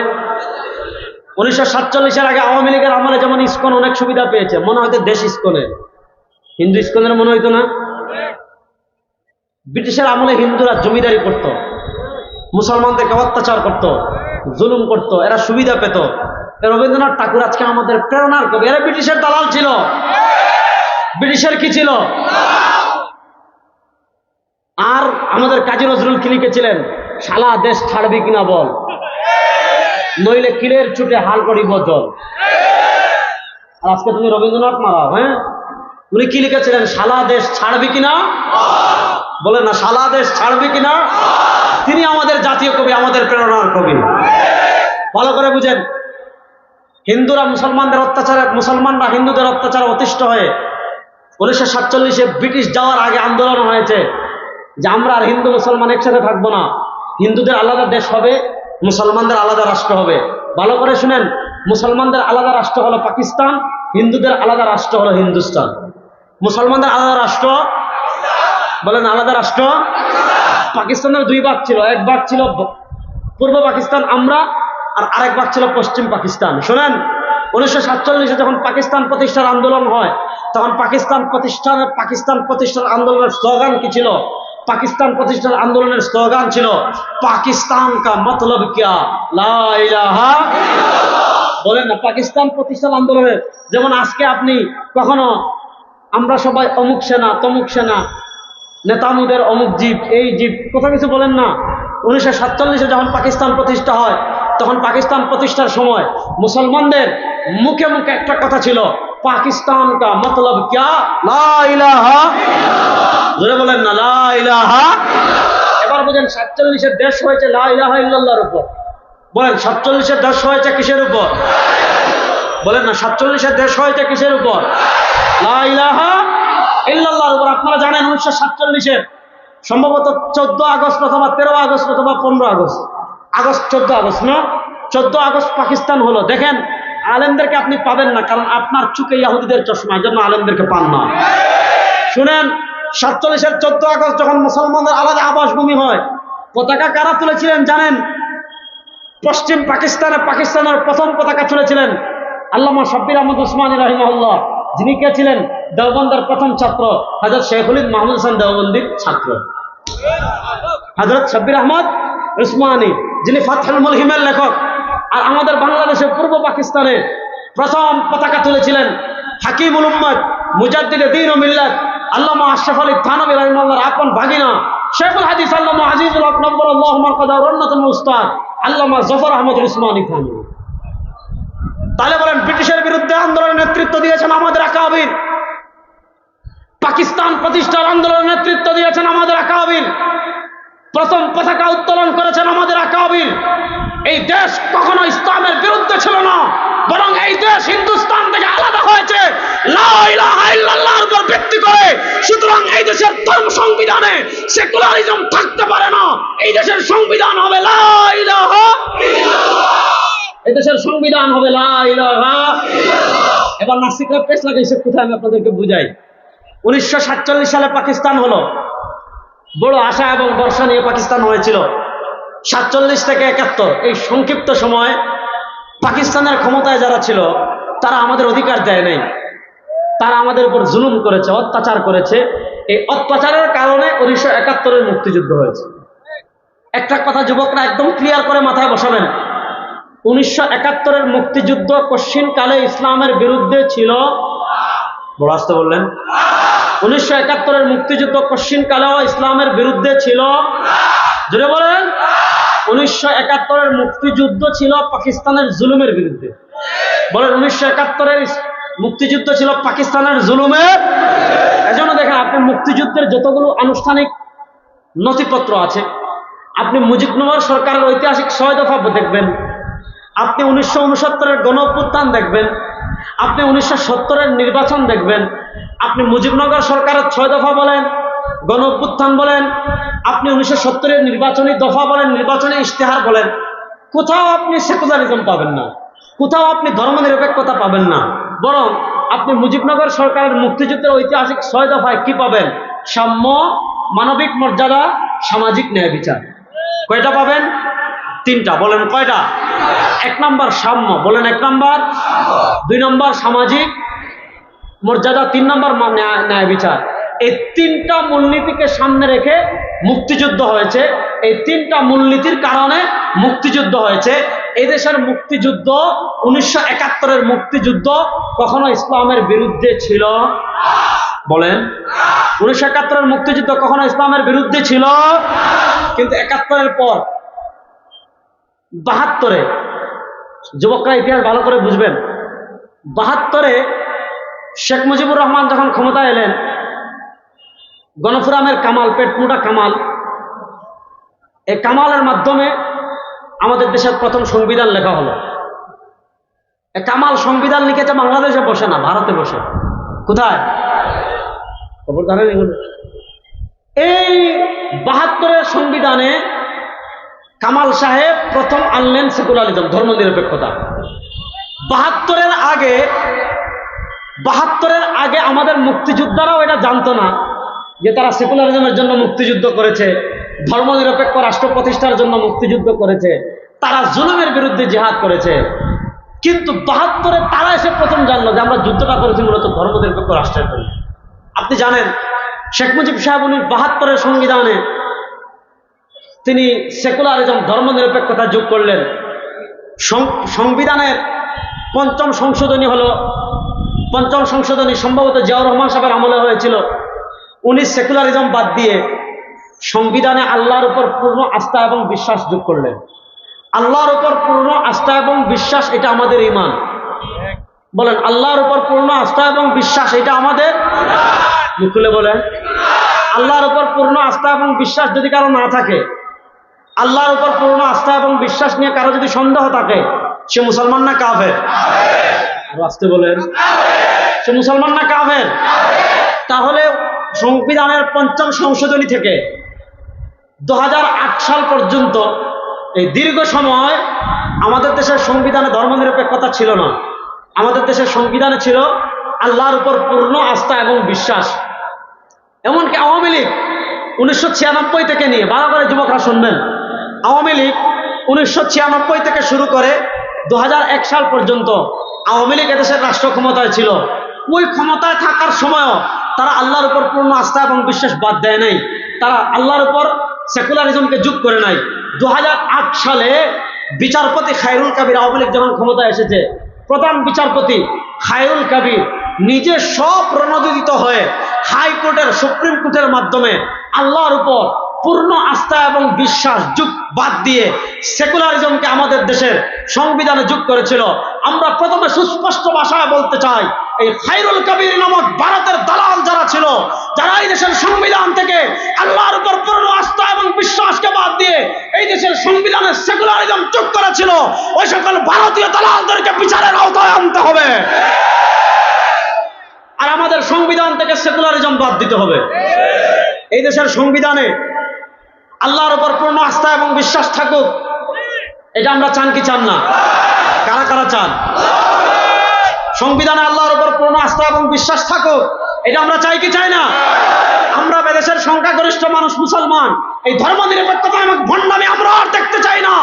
1947-এর আগে আওয়ামী লীগের আমলে যেমন ইসকন অনেক সুবিধা পেয়েছে, মনে হয়তো দেশ ইসকনের, হিন্দু ইসকনের মনে হইতো না। ব্রিটিশের আমলে হিন্দুরা জমিদারি করত, মুসলমানদেরকে অত্যাচার করত, জুলুম করত, এরা সুবিধা পেত। রবীন্দ্রনাথ ঠাকুর আজকে আমাদের প্রেরণার কবি। এরা ব্রিটিশের দালাল ছিল। ব্রিটিশের কি ছিল? আর আমাদের কাজী নজরুল কি লিখেছিলেন? শালা দেশ ছাড়বি কিনা বল, নইলে কিলের ছুটে হাল করিব জল। আর আজকে তুমি রবীন্দ্রনাথ মারাও। হ্যাঁ, উনি কি লিখেছিলেন? শালা দেশ ছাড়বি কিনা বলেন না, শালা দেশ ছাড়বি কিনা। তিনি আমাদের জাতীয় কবি, আমাদের প্রেরণার কবি। ভালো করে বুঝেন, হিন্দুরা মুসলমানদের অত্যাচারে, মুসলমানরা হিন্দুদের অত্যাচারে অতিষ্ঠ হয়ে 1947-এ ব্রিটিশ যাওয়ার আগে আন্দোলন হয়েছে যে আমরা আর হিন্দু মুসলমান একসাথে থাকবো না, হিন্দুদের আলাদা দেশ হবে, মুসলমানদের আলাদা রাষ্ট্র হবে। ভালো করে শুনেন, মুসলমানদের আলাদা রাষ্ট্র হলো পাকিস্তান, হিন্দুদের আলাদা রাষ্ট্র হলো হিন্দুস্তান। মুসলমানদের আলাদা রাষ্ট্র বলেন, আলাদা রাষ্ট্র। পাকিস্তানের দুই ভাগ ছিল, এক ভাগ ছিল পূর্ব পাকিস্তান আমরা, আর আরেক ভাগ ছিল পশ্চিম পাকিস্তান। শোনেন, 1947-এ যখন পাকিস্তান প্রতিষ্ঠার আন্দোলন হয়, তখন পাকিস্তান প্রতিষ্ঠার আন্দোলনের স্লোগান কি ছিল? পাকিস্তান প্রতিষ্ঠার আন্দোলনের স্লোগান ছিল, পাকিস্তান কা মতলব কিয়া লা ইলাহা ইল্লাল্লাহ। বলেন না, পাকিস্তান প্রতিষ্ঠার আন্দোলনের, যেমন আজকে আপনি কখনো আমরা সবাই অমুক সেনা, তমুক সেনা, নেতামুদের অমুক জীব, এই জীব, কোথাও কিছু বলেন না। 1947-এ যখন পাকিস্তান প্রতিষ্ঠা হয়, তখন পাকিস্তান প্রতিষ্ঠার সময় মুসলমানদের মুখে মুখে একটা কথা ছিল, পাকিস্তান কা মতলব কিয়া লা ইলাহা ইল্লাল্লাহ। জোরে বলেন না, লা ইলাহা ইল্লাল্লাহ। এবার বুঝেন, 47-এর দেশ হয়েছে লা ইলাহা ইল্লাল্লাহর উপর। বলেন, 47-এর দেশ হয়েছে কিসের উপর? বলেন না, 47-এর দেশ হয়েছে কিসের উপর? লা ইলাহা ইল্লাল্লাহর উপর। আপনারা জানেন 1947-এর সম্ভবত 14 আগস্ট অথবা 13 আগস্ট অথবা 15 আগস্ট, 14 আগস্ট না, 14 আগস্ট পাকিস্তান হলো। দেখেন, আলেমদেরকে আপনি পাবেন না, কারণ আপনার চুকে ইহুদিদের চশমা, এর জন্য আলেমদেরকে পান না। শুনেন, 47-এর 14 আগস্ট যখন মুসলমানদের আলাদা আবাসভূমি হয়, পতাকা কারা তুলেছিলেন জানেন? পশ্চিম পাকিস্তানের প্রথম পতাকা তুলেছিলেন আল্লামা শাব্বির আহমদ উসমানী রাহিমাহুল্লাহ, যিনি কে ছিলেন? দেওবন্দের প্রথম ছাত্র হযরত শেখুল হিন্দ মাহমুদ হাসান দেওবন্দির ছাত্র হযরত শাব্বির আহমদ উসমানী, যিনি ফাতহুল মুলহিমের লেখক। আর আমাদের বাংলাদেশের পূর্ব পাকিস্তানে প্রথম পতাকা তুলেছিলেন হাকিমুল উম্মত, মুজাদ্দিদে দ্বীন ও মিল্লাত, আল্লামা আশরাফ আলী থানভী রাহিমাহুল্লাহর আপন ভাগিনা, শেখুল হাদিস আল্লামা আজিজুল হক নব্বরাল্লাহু মারকাদাহু অন্যতম উস্তাদ আল্লামা জফর আহমদ উসমানী থানভী। তাহলে বলেন, ব্রিটিশের বিরুদ্ধে আন্দোলনের নেতৃত্ব দিয়েছেন আমাদের আকাবির, পাকিস্তান প্রতিষ্ঠার আন্দোলনের নেতৃত্ব দিয়েছেন আমাদের আকাবির, প্রথম পতাকা উত্তোলন করেছেন আমাদের আকাবির। এই দেশ কখনো ইসলামের বিরুদ্ধে ছিল না, বরং এই দেশ হিন্দুস্তান থেকে আলাদা হয়েছে লা ইলাহা ইল্লাল্লাহর উপর ভিত্তি করে। সুতরাং এই দেশের ধর্ম সংবিধানে সেকুলারিজম থাকতে পারে না। এই দেশের সংবিধান হবে লা ইলাহা ইল্লাল্লাহ। এই দেশের সংবিধান হবে লা ইলাহা ইল্লাল্লাহ। এবার নাস্তিকরা পেশ লাগাইছে কোথায়, আমি আপনাদেরকে বুঝাই। 1947 সালে পাকিস্তান হলো, বড় আশা এবং বর্ষা নিয়ে পাকিস্তান হয়েছিল। 47 থেকে 71 এই সংক্ষিপ্ত সময় পাকিস্তানের ক্ষমতায় যারা ছিল, তারা আমাদের অধিকার দেয় নাই, তারা আমাদের উপর জুলুম করেছে, অত্যাচার করেছে। এই অত্যাচারের কারণে 1971-এর মুক্তিযুদ্ধ হয়েছে। একটা কথা যুবকরা একদম ক্লিয়ার করে মাথায় বসাবেন, 1971-এর মুক্তিযুদ্ধ কশ্চিনকালে ইসলামের বিরুদ্ধে ছিল। বড় আসতে বললেন, 1971-এর মুক্তিযুদ্ধ কশ্চিনকালেও ইসলামের বিরুদ্ধে ছিল। জোরে বলেন। 1971-এর মুক্তিযুদ্ধ ছিল পাকিস্তানের জুলুমের বিরুদ্ধে। বলেন 1971-এর মুক্তিযুদ্ধ ছিল পাকিস্তানের জুলুমের। এজন্য দেখেন, আপনি মুক্তিযুদ্ধের যতগুলো আনুষ্ঠানিক নথিপত্র আছে, আপনি মুজিবনগর সরকারের ঐতিহাসিক 6 দফা দেখবেন, আপনি 1969-এর গণঅভ্যুত্থান দেখবেন, আপনি 1970-এর নির্বাচন দেখবেন, আপনি মুজিবনগর সরকারের 6 দফা বলেন, গণঅভ্যুত্থান বলেন, আপনি 1970-এর নির্বাচনী দফা বলেন, নির্বাচনী ইশতেহার বলেন, কোথাও আপনি সেকুলারিজম পাবেন না, কোথাও আপনি ধর্মনিরপেক্ষতা পাবেন না। বরং আপনি মুজিবনগর সরকারের মুক্তিযুদ্ধের ঐতিহাসিক 6 দফায় কি পাবেন? সাম্য, মানবিক মর্যাদা, সামাজিক ন্যায় বিচার। কয়টা পাবেন? 3টা। বলেন কয়টা? 1 নম্বর সাম্য, বলেন 1 নম্বর, 2 নম্বর সামাজিক মর্যাদা, 3 নম্বর ন্যায় বিচার। এই 3টা মূলনীতিকে সামনে রেখে মুক্তিযুদ্ধ হয়েছে। এই 3টা মূলনীতির কারণে মুক্তিযুদ্ধ হয়েছে। এই দেশের মুক্তিযুদ্ধ, 1971-এর মুক্তিযুদ্ধ কখনো ইসলামের বিরুদ্ধে ছিল? বলেন 1971-এর মুক্তিযুদ্ধ কখনো ইসলামের বিরুদ্ধে ছিল? কিন্তু 71-এর পর 72-এ, যুবকরা ইতিহাস ভালো করে বুঝবেন, 72-এ শেখ মুজিবুর রহমান যখন ক্ষমতায় এলেন, গণফোরামের কামাল, পেটমোটা কামাল, এই কামালের মাধ্যমে আমাদের দেশের প্রথম সংবিধান লেখা হলো। কামাল সংবিধান লিখেছে বাংলাদেশে বসে না, ভারতে বসে। কোথায়? খবর জানেন এগুলো? এই 72-এর সংবিধানে কামাল সাহেব প্রথম আনলেন সেকুলারিজম, ধর্মনিরপেক্ষতা। 72-এর আগে আমাদের মুক্তিযোদ্ধারাও এটা জানতো না যে তারা সেকুলারিজমের জন্য মুক্তিযুদ্ধ করেছে, ধর্মনিরপেক্ষ রাষ্ট্র প্রতিষ্ঠার জন্য মুক্তিযুদ্ধ করেছে, তারা জুলুমের বিরুদ্ধে জিহাদ করেছে। কিন্তু 72-এ তারা এসে প্রথম জানলো যে আমরা যুদ্ধটা করেছি মূলত ধর্মনিরপেক্ষ রাষ্ট্রের জন্য। আপনি জানেন, শেখ মুজিব সাহেব 72-এর সংবিধানে তিনি সেকুলারিজম, ধর্মনিরপেক্ষতা যোগ করলেন। সংবিধানের 5ম সংশোধনী হলো, 5ম সংশোধনী সম্ভবত জিয়াউর রহমান সাহেবের আমলে হয়েছিল। উনি সেকুলারিজম বাদ দিয়ে সংবিধানে আল্লাহর উপর পূর্ণ আস্থা এবং বিশ্বাস যোগ করলেন। আল্লাহর উপর পূর্ণ আস্থা এবং বিশ্বাস, এটা আমাদের ঈমান। বলেন আল্লাহর উপর পূর্ণ আস্থা এবং বিশ্বাস, এটা আমাদের, মুখ খুলে বলেন। আল্লাহর উপর পূর্ণ আস্থা এবং বিশ্বাস যদি কারো না থাকে, আল্লাহর উপর পূর্ণ আস্থা এবং বিশ্বাস নিয়ে কারো যদি সন্দেহ থাকে, সে মুসলমান না কাফের? আসতে বলেন, সে মুসলমান না কাফের? তাহলে সংবিধানের 5ম সংশোধনী থেকে 2008 সাল পর্যন্ত এই দীর্ঘ সময় আমাদের দেশের সংবিধানে ধর্মনিরপেক্ষতা ছিল না। আমাদের দেশের সংবিধানে ছিল আল্লাহর উপর পূর্ণ আস্থা এবং বিশ্বাস। এমনকি আওয়ামী লীগ 1996 থেকে নিয়ে, ভালো করে যুবকরা শুনবেন, আওয়ামী লীগ 1996 থেকে শুরু করে 2001 সাল পর্যন্ত আওয়ামী লীগ এদেশের রাষ্ট্র ক্ষমতায় ছিল। ওই ক্ষমতায় থাকার সময়ও তারা আল্লাহর উপর পূর্ণ আস্থা এবং বিশ্বাস বাদ দেয় নাই, তারা আল্লাহর উপর সেকুলারিজমকে যোগ করে নাই। 2008 সালে বিচারপতি খায়রুল কবির, আওয়ামী লীগ যখন ক্ষমতায় এসেছে, প্রধান বিচারপতি খায়রুল কবির নিজে স্বপ্রণোদিত হয়ে হাইকোর্টের, সুপ্রিম কোর্টের মাধ্যমে আল্লাহর উপর পূর্ণ আস্থা এবং বিশ্বাস যোগ বাদ দিয়ে সেকুলারিজমকে আমাদের দেশের সংবিধানে যোগ করেছিল। আমরা প্রথমে সুস্পষ্ট ভাষায় বলতে চাই, এই খায়রুল কবির নামক ভারতের দালাল যারা ছিল, যারা এই দেশের সংবিধান থেকে আল্লাহর উপর পূর্ণ আস্থা এবং বিশ্বাসকে বাদ দিয়ে এই দেশের সংবিধানে সেকুলারিজম যোগ করেছিল, ওই সকল ভারতীয় দালালদেরকে বিচারের আওতায় আনতে হবে। আর আমাদের সংবিধান থেকে সেকুলারিজম বাদ দিতে হবে। এই দেশের সংবিধানে আল্লাহর উপর পূর্ণ আস্থা এবং বিশ্বাস থাকুক, এটা আমরা চান কি চান না? কারা কারা চান সংবিধানে আল্লাহর উপর পূর্ণ আস্থা এবং বিশ্বাস থাকুক? এটা আমরা চাই কি চাই না? আমরা দেশের সংখ্যাগরিষ্ঠ মানুষ মুসলমান, এই ধর্মনিরপেক্ষতা এবং ভণ্ডামি আমরা আর দেখতে চাই না।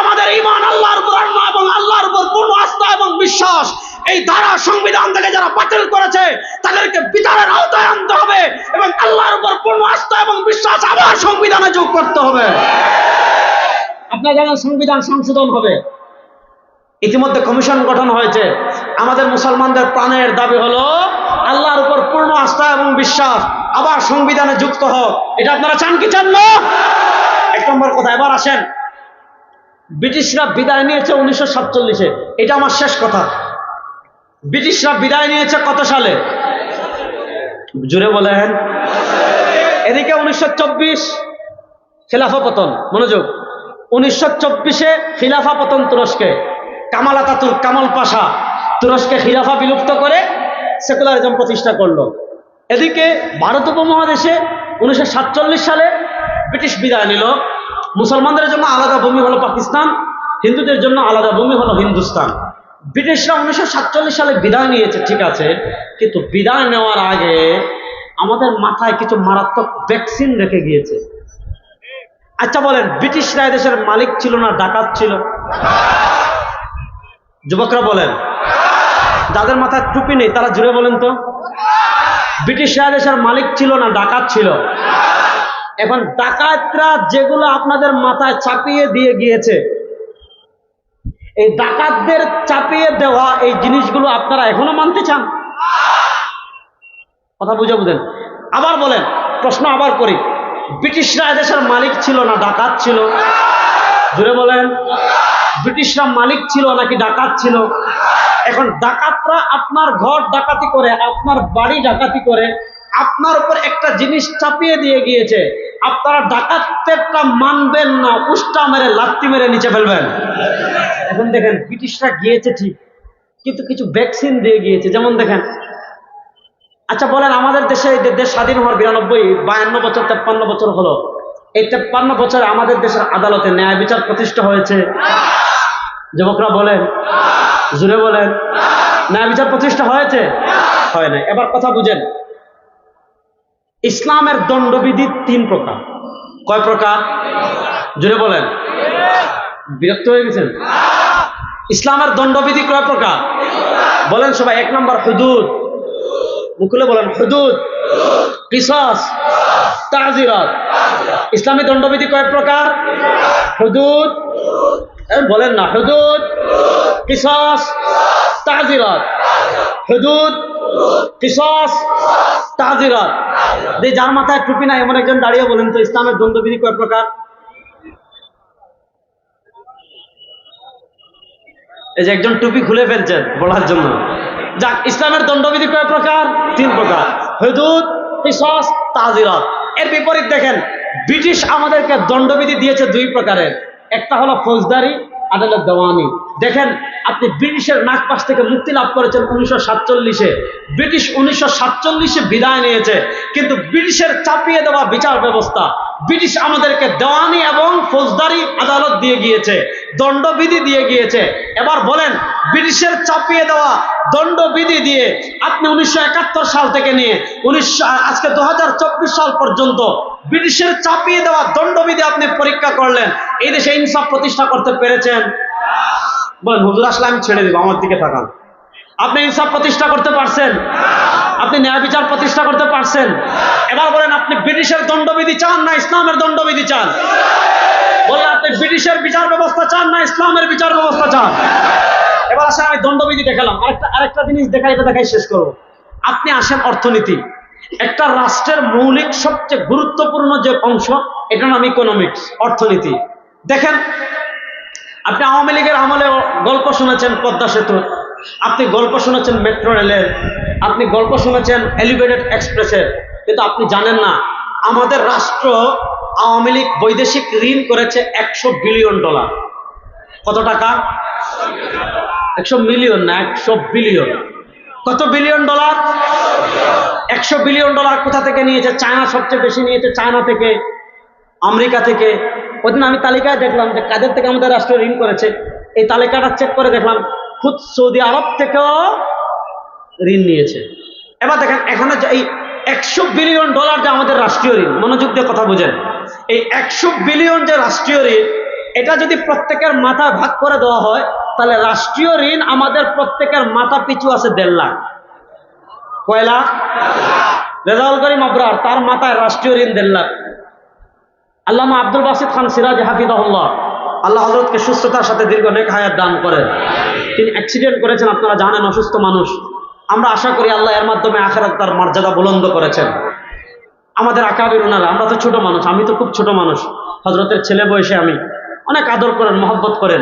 আমাদের ঈমান আল্লাহর উপর এবং আল্লাহর উপর পূর্ণ আস্থা এবং বিশ্বাস, এই ধারা সংবিধান থেকে যারা বাতিল করেছে তাদেরকে বিচারের আওতায় আনতে হবে এবং আল্লাহর উপর পূর্ণ আস্থা এবং বিশ্বাস আবার সংবিধানে যোগ করতে হবে। আপনারা জানেন সংবিধান সংশোধন হবে, ইতিমধ্যে কমিশন গঠন হয়েছে। আমাদের মুসলমানদের প্রাণের দাবি হলো আল্লাহর উপর পূর্ণ আস্থা এবং বিশ্বাস আবার সংবিধানে যুক্ত হোক। এটা আপনারা চান কি চান না? এবার আসেন, ব্রিটিশরা বিদায় নিয়েছে 1947-এ। এটা আমার শেষ কথা। ব্রিটিশরা বিদায় নিয়েছে কত সালে? জুড়ে বলেন। এদিকে 1924 খিলাফা পতন, মনোযোগ। 1924-এ খিলাফা পতন তুরস্কে। কামাল আতাতুর্ক, কামাল পাশা তুরস্কে খিলাফা বিলুপ্ত করে সেকুলারিজম প্রতিষ্ঠা করলো। এদিকে ভারত উপমহাদেশে 1947 সালে ব্রিটিশ বিদায় নিল। মুসলমানদের জন্য আলাদা ভূমি হলো পাকিস্তান, হিন্দুদের জন্য আলাদা ভূমি হলো হিন্দুস্তান। ব্রিটিশরা 1947 সালে বিদায় নিয়েছে, ঠিক আছে, কিন্তু বিদায় নেওয়ার আগে আমাদের মাথায় কিছু মারাত্মক ভ্যাকসিন রেখে গিয়েছে। আচ্ছা বলেন, ব্রিটিশরা দেশের মালিক ছিল না ডাকাত ছিল? যুবকরা বলেন, যাদের মাথায় টুপি নেই তারা জুড়ে বলেন তো। ব্রিটিশরা দেশের মালিক ছিল না ডাকাত ছিল? এখন ডাকাতরা যেগুলো আপনাদের মাথায় চাপিয়ে দিয়ে গিয়েছে, এই ডাকাতদের চাপিয়ে দেওয়া এই জিনিসগুলো আপনারা এখনো মানতে চান? কথা বুঝে বুঝেন। আবার বলেন, প্রশ্ন আবার করি, ব্রিটিশরা দেশের মালিক ছিল না ডাকাত ছিল? জুড়ে বলেন। ব্রিটিশরা মালিক ছিল নাকি ডাকাত ছিল? এখন ডাকাতরা আপনার ঘর ডাকাতি করে, আপনার বাড়ি ডাকাতি করে, আপনার উপর একটা জিনিস চাপিয়ে দিয়ে গিয়েছে, আপনারা ডাকাতেরটা মানবেন না, উষ্টা মেরে লাত্তি মেরে নিচে ফেলবেন। এখন দেখেন, ব্রিটিশরা গিয়েছে ঠিক, কিন্তু কিছু ভ্যাকসিন দিয়ে গিয়েছে। যেমন দেখেন, আচ্ছা বলেন, আমাদের দেশে দেশ স্বাধীন হওয়ার 52 বছর 53 বছর হলো। এই 53 বছরে আমাদের দেশের আদালতে ন্যায় বিচার প্রতিষ্ঠা হয়েছে? যুবকরা বলেন, জুড়ে বলেন। ন্যায় বিচার প্রতিষ্ঠা হয়েছে? হয় না। এবার কথা বুঝেন, ইসলামের দণ্ডবিধি 3 প্রকার। কয় প্রকার? জুড়ে বলেন। বিরক্ত হয়ে গেছেন? ইসলামের দণ্ডবিধি কয় প্রকার বলেন সবাই? 1 নম্বর হুদুদ, মুখলে বলেন, হুদুদ, কিসাস, তাজিরাত। ইসলামী দণ্ডবিধি কয় প্রকার? হুদুদ, বলেন না, হুদুদ, কিসাস, তাজিরাত। হুদুদ, কিসাস, তাজিরাত। যার মাথায় টুপি নাই এমন একজন দাঁড়িয়ে বলেন তো, ইসলামের দণ্ডবিধি কয় প্রকার? এই যে একজন টুপি খুলে ফেলছেন বলার জন্য। যাক, ইসলামের দণ্ডবিধি কয় প্রকার? 3 প্রকার, হুদুদ, কিসাস, তাজিরাত। এর বিপরীত দেখেন, ব্রিটিশ আমাদেরকে দণ্ডবিধি দিয়েছে 2 প্রকারের। একটা হলো ফৌজদারি, আদালত দেওয়ানি। দেখেন, আপনি ব্রিটিশের নাগপাশ থেকে মুক্তি লাভ করেছেন 1947-এ। ব্রিটিশ 1947-এ বিদায় নিয়েছে, কিন্তু ব্রিটিশের চাপিয়ে দেওয়া বিচার ব্যবস্থা, ব্রিটিশ আমাদেরকে দেওয়ানি এবং ফৌজদারি আদালত দিয়ে গিয়েছে, দণ্ডবিধি দিয়ে গিয়েছে। এবার বলেন, ব্রিটিশের চাপিয়ে দেওয়া দণ্ডবিধি দিয়ে আপনি 1971 সাল থেকে নিয়ে আজকে 2024 সাল পর্যন্ত ব্রিটিশের চাপিয়ে দেওয়া দণ্ডবিধি আপনি পরীক্ষা করলেন, এই দেশে ইনসাফ প্রতিষ্ঠা করতে পেরেছেন? বলেন, হুজুর আসলে আমি ছেড়ে দিব, আমার দিকে তাকান। আপনি ইনসাফ প্রতিষ্ঠা করতে পারছেন? আপনি ন্যায় বিচার প্রতিষ্ঠা করতে পারছেন? এবার বলেন, আপনি ব্রিটিশের দণ্ডবিধি চান না ইসলামের দণ্ডবিধি চান? বলেন, আপনি ব্রিটিশের বিচার ব্যবস্থা চান না ইসলামের বিচার ব্যবস্থা চান? এবার আসেন, আমি দণ্ডবিধি দেখালাম, আরেকটা জিনিস দেখাই, এটা দেখাই শেষ করবো। আপনি আসেন অর্থনীতি। একটা রাষ্ট্রের মৌলিক সবচেয়ে গুরুত্বপূর্ণ যে অংশ, এটার নাম ইকোনমিক্স, অর্থনীতি। দেখেন, আপনি আওয়ামী লীগের আমলে গল্প শুনেছেন পদ্মা সেতু, আপনি গল্প শুনেছেন মেট্রো রেলের, আপনি গল্প শুনেছেন এলিভেটেড এক্সপ্রেসের, কিন্তু আপনি জানেন না আমাদের রাষ্ট্র আওয়ামী লীগ বৈদেশিক ঋণ করেছে $100 বিলিয়ন। কত টাকা? 100 মিলিয়ন না, 100 বিলিয়ন। কত বিলিয়ন ডলার? 100 বিলিয়ন ডলার কোথা থেকে নিয়েছে? চায়না সবচেয়ে বেশি নিয়েছে, চায়না থেকে, আমেরিকা থেকে। ওই দিন আমি তালিকায় দেখলাম যে কাদের থেকে আমাদের রাষ্ট্র ঋণ করেছে। এই তালিকাটা চেক করে দেখলাম খুদ সৌদি আরব থেকেও ঋণ নিয়েছে। এবার দেখেন, এখানে যে এই 100 বিলিয়ন ডলার যে আমাদের রাষ্ট্রীয় ঋণ, মনোযোগ দিয়ে কথা বুঝেন, এই 100 বিলিয়ন যে রাষ্ট্রীয় ঋণ, এটা যদি প্রত্যেকের মাথায় ভাগ করে দেওয়া হয়, তাহলে রাষ্ট্রীয় ঋণ আমাদের প্রত্যেকের মাথা পিছু আছে 1.5 লাখ। কয় লাখ? রেজাউল করিম আবরার, তার মাথায় রাষ্ট্রীয় ঋণ 1.5 লাখ। আল্লামা আব্দুল বাসিত খান সিরাজ হাফিজাহুল্লাহ, আল্লাহ হযরতকে সুস্থতার সাথে দীর্ঘ নেক হায়াত দান করেন। তিনি অ্যাক্সিডেন্ট করেছেন, আপনারা জানেন, অসুস্থ মানুষ। আমরা আশা করি আল্লাহ এর মাধ্যমে আখিরাত তার মর্যাদা বুলন্দ করেছেন। আমাদের আকাবির ওনারা, আমরা তো ছোট মানুষ, আমি তো খুব ছোট মানুষ, হজরতের ছেলে বয়সে আমি, অনেক আদর করেন, মহব্বত করেন।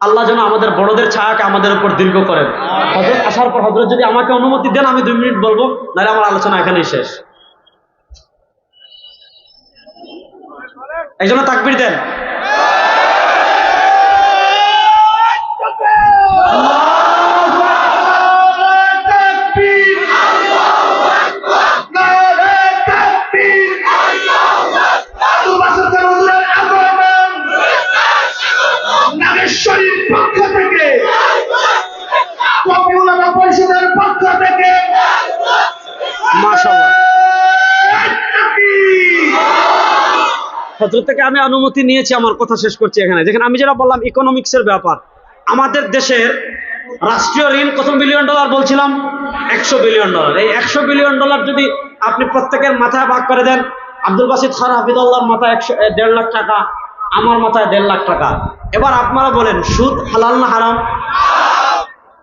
আল্লাহ যেন আমাদের বড়দের ছায়াকে আমাদের উপর দীর্ঘ করেন। হজরত আসার পর হজরত যদি আমাকে অনুমতি দেন আমি 2 মিনিট বলবো, নাহলে আমার আলোচনা এখানেই শেষ। একজনে তাকবীর দেন। হযরত থেকে আমি অনুমতি নিয়েছি, আমার কথা শেষ করছি এখানে। দেখেন আমি যেটা বললাম ইকোনমিক্সের ব্যাপার, আমাদের দেশের রাষ্ট্রীয় ঋণ কত বিলিয়ন ডলার বলছিলাম? 100 বিলিয়ন ডলার। এই 100 বিলিয়ন ডলার যদি আপনি প্রত্যেকের মাথায় ভাগ করে দেন, আব্দুল বাসিত খান হাফিজুল্লাহর মাথায় 1.5 লাখ টাকা, আমার মাথায় 1.5 লাখ টাকা। এবার আপনারা বলেন সুদ হালাল না হারাম?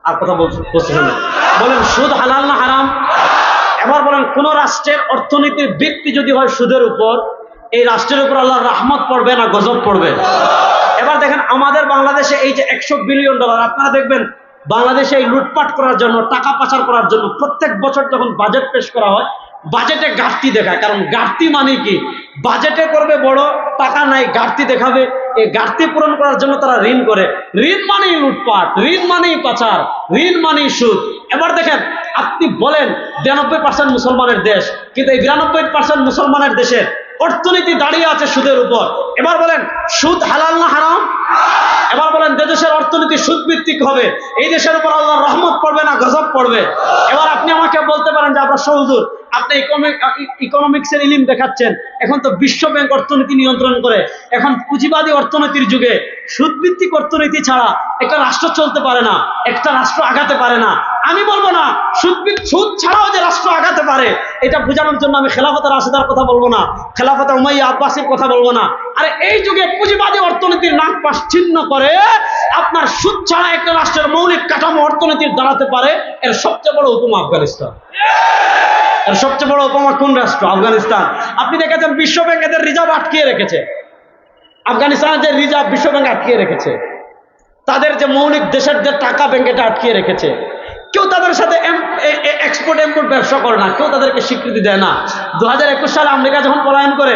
আর কথা বলছেন না, বলেন সুদ হালাল না হারাম? এবার বলেন কোন রাষ্ট্রের অর্থনীতির ভিত্তি যদি হয় সুদের উপর, এই রাষ্ট্রের উপর আল্লাহর রহমত পড়বে না গজব পড়বে? এবার দেখেন আমাদের বাংলাদেশে এই যে 100 বিলিয়ন ডলার, আপনারা দেখবেন বাংলাদেশে এই লুটপাট করার জন্য, টাকা পাচার করার জন্য প্রত্যেক বছর যখন বাজেট পেশ করা হয়, বাজেটে ঘাটতি দেখায়। কারণ ঘাটতি মানে কি? বাজেটে করবে বড়, টাকা নাই, ঘাটতি দেখাবে। এই ঘাটতি পূরণ করার জন্য তারা ঋণ করে। ঋণ মানেই লুটপাট, ঋণ মানেই পাচার, ঋণ মানেই সুদ। এবার দেখেন আপনি বলেন 92% মুসলমানের দেশ, কিন্তু এই 92% মুসলমানের দেশের অর্থনীতি দাঁড়িয়ে আছে সুদের উপর। এবার বলেন সুদ হালাল না হারাম? এবার বলেন যে দেশের অর্থনীতি সুদ ভিত্তিক হবে, এই দেশের উপর আল্লাহর রহমত পড়বে না গজব পড়বে? এবার আপনি আমাকে বলতে পারেন যে আপনার হুজুর আপনি ইকোনমিক্সের ইলম দেখাচ্ছেন, এখন তো বিশ্ব ব্যাংক অর্থনীতি নিয়ন্ত্রণ করে। এখন পুঁজিবাদী অর্থনীতির যুগে সুদভিত্তিক অর্থনীতি ছাড়া একটা রাষ্ট্র চলতে পারে না, একটা রাষ্ট্র আগাতে পারে না। আমি বলবো না সুদ ছাড়াও যে রাষ্ট্র আগাতে পারে, এটা বোঝানোর জন্য আমি খেলাফতে রাশেদার কথা বলবো না, খেলাফতে উমাইয়া আব্বাসীর কথা বলবো না। আরে এই যুগে পুঁজিবাদী অর্থনীতির নাক পাশ ছিন্ন করে আপনার সুদ ছাড়া একটা রাষ্ট্রের মৌলিক কাঠামো অর্থনীতির দাঁড়াতে পারে, এর সবচেয়ে বড় উপমা আফগানিস্তান। এর সবচেয়ে বড় উপমা কোন রাষ্ট্র? আফগানিস্তান। আপনি দেখেছেন বিশ্ব ব্যাংক এদের রিজার্ভ আটকিয়ে রেখেছে। আফগানিস্তানের যে রিজার্ভ বিশ্ব ব্যাংক আটকিয়ে রেখেছে, তাদের যে মৌলিক দেশের যে টাকা ব্যাংক এটা আটকিয়ে রেখেছে। কেউ তাদের সাথে এক্সপোর্ট ইম্পোর্ট ব্যবসা করে না, কেউ তাদেরকে স্বীকৃতি দেয় না। 2021 সালে আমেরিকা যখন পলায়ন করে,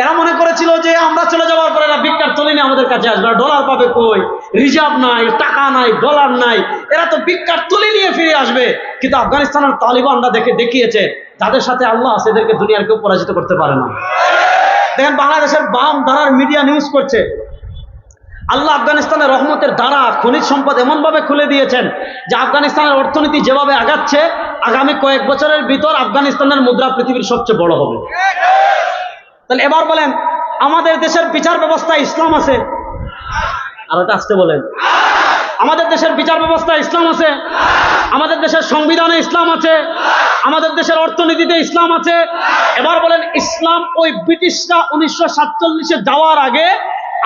এরা মনে করেছিল যে আমরা চলে যাওয়ার পরে এরা ভিক্ষার থলি নিয়ে আমাদের কাছে আসবে, ডলার পাবে কই? রিজার্ভ নাই, টাকা নাই, ডলার নাই, এরা তো ভিক্ষার থলি নিয়ে ফিরে আসবে। কিন্তু আফগানিস্তানের তালিবানরা দেখিয়েছে যাদের সাথে আল্লাহ আছে এদেরকে দুনিয়ার কেউ পরাজিত করতে পারে না। দেখেন বাংলাদেশের বাম ধারার মিডিয়া নিউজ করছে আল্লাহ আফগানিস্তানের রহমতের দ্বারা খনিজ সম্পদ এমন ভাবে খুলে দিয়েছেন যে আফগানিস্তানের অর্থনীতি যেভাবে আগাচ্ছে, আগামী কয়েক বছরের ভিতর আফগানিস্তানের মুদ্রা পৃথিবীর সবচেয়ে বড় হবে। তাহলে এবার বলেন আমাদের দেশের বিচার ব্যবস্থা ইসলাম আছে? আর এটা আসতে বলেন, আমাদের দেশের বিচার ব্যবস্থা ইসলাম আছে? আমাদের দেশের সংবিধানে ইসলাম আছে? আমাদের দেশের অর্থনীতিতে ইসলাম আছে? এবার বলেন ইসলাম ওই ব্রিটিশরা 1947 যাওয়ার আগে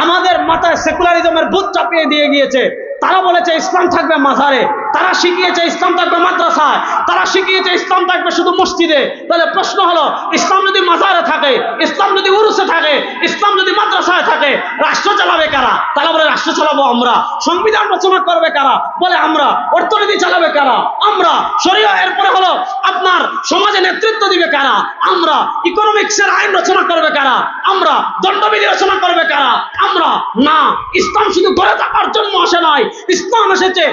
আমাদের মাথায় সেকুলারিজমের ভূত চাপিয়ে দিয়ে গিয়েছে। তারা বলেছে ইসলাম থাকবে মাজারে, তারা শিখিয়েছে ইসলাম থাকবে মাদ্রাসায়, তারা শিখিয়েছে ইসলাম থাকবে শুধু মসজিদে। তাহলে প্রশ্ন হলো ইসলাম যদি মাজারে থাকে, ইসলাম যদি উরুসে থাকে, ইসলাম যদি মাদ্রাসায় থাকে, রাষ্ট্র চালাবে কারা? তারা বলে রাষ্ট্র চালাবো আমরা। সংবিধান রচনা করবে কারা? বলে আমরা। অর্থনীতি চালাবে কারা? আমরা। শরিয়া এরপরে হলো আপনার সমাজে নেতৃত্ব দিবে কারা? আমরা। ইকোনমিক্সের আইন রচনা করবে কারা? আমরা। দণ্ডবিধি রচনা করবে কারা? আমরা। না, ইসলাম শুধু গড়ে থাকার জন্য আসে নাই, ইসলাম এসেছে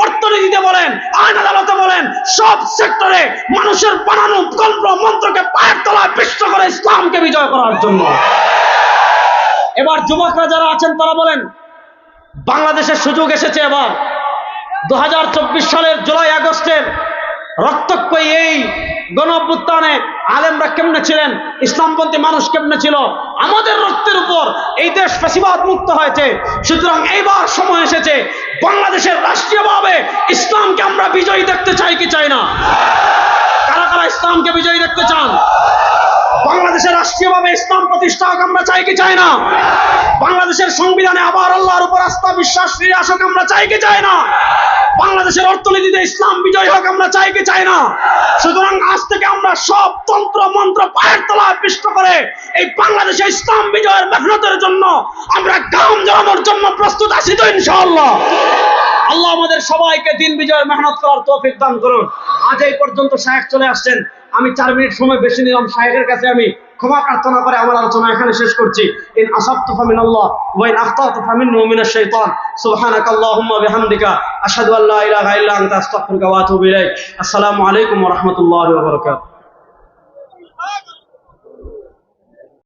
অর্থনীতিতে বলেন, আইন আদালতে বলেন, সব সেক্টরে মানুষের বানানো কল্প মন্ত্রকে পায়ের তলায় পিষ্ট করে ইসলামকে বিজয় করার জন্য। এবার যুবকরা যারা আছেন তারা বলেন বাংলাদেশের সুযোগ এসেছে। এবার 2024 সালের জুলাই আগস্টের রক্তক্ষয়ী এই গণ অভ্যুত্থানে আলেমরা কেমনে ছিলেন, ইসলামপন্থী মানুষ কেমনে ছিল, আমাদের রক্তের উপর এই দেশ ফ্যাসিবাদ মুক্ত হয়েছে। সুতরাং এইবার সময় এসেছে বাংলাদেশের রাষ্ট্রীয়ভাবে ইসলামকে আমরা বিজয়ী দেখতে চাই কি চাই না? কারা কারা ইসলামকে বিজয়ী দেখতে চান? বাংলাদেশে রাষ্ট্রীয়ভাবে ইসলাম প্রতিষ্ঠা হোক, আমরা চাই কি চাই না? বাংলাদেশের সংবিধানে আবার আল্লাহর উপর আস্থা বিশ্বাস ফিরে আসুক, আমরা চাই কি চাই না? বাংলাদেশের অর্থনীতিতে ইসলাম বিজয় হোক, আমরা চাই কি চাই না? সুতরাং আজ থেকে আমরা সব তন্ত্র মন্ত্র পায়ের তলায় পিষ্ট করে এই বাংলাদেশে ইসলাম বিজয়ের মেহনতের জন্য আমরা গাম জড়ানোর জন্য প্রস্তুত আছি তো ইনশাআল্লাহ। আল্লাহ আমাদের সবাইকে দিন বিজয়ের মেহনত করার তৌফিক দান করুন। আজ এই পর্যন্ত শায়েখ চলে আসছেন, আমি 4 মিনিট সময় বেশি নিলাম। শায়েখের কাছে আমি ক্ষমা প্রার্থনা করে আমার আলোচনা এখানে শেষ করছি। ইন আসাবতু ফামিনাল্লাহ ওয়া ইন আখতাতু ফামিন্নি ওয়া মিনাশ শাইতান। সুবহানাকাল্লাহুম্মা বিহামদিকা আশহাদু আল্লা ইলাহা ইল্লা আনতা আস্তাগফিরুকা ওয়া আতুবু ইলাইক। আসসালামু আলাইকুম ওয়া রাহমাতুল্লাহি ওয়া বারাকাতুহু।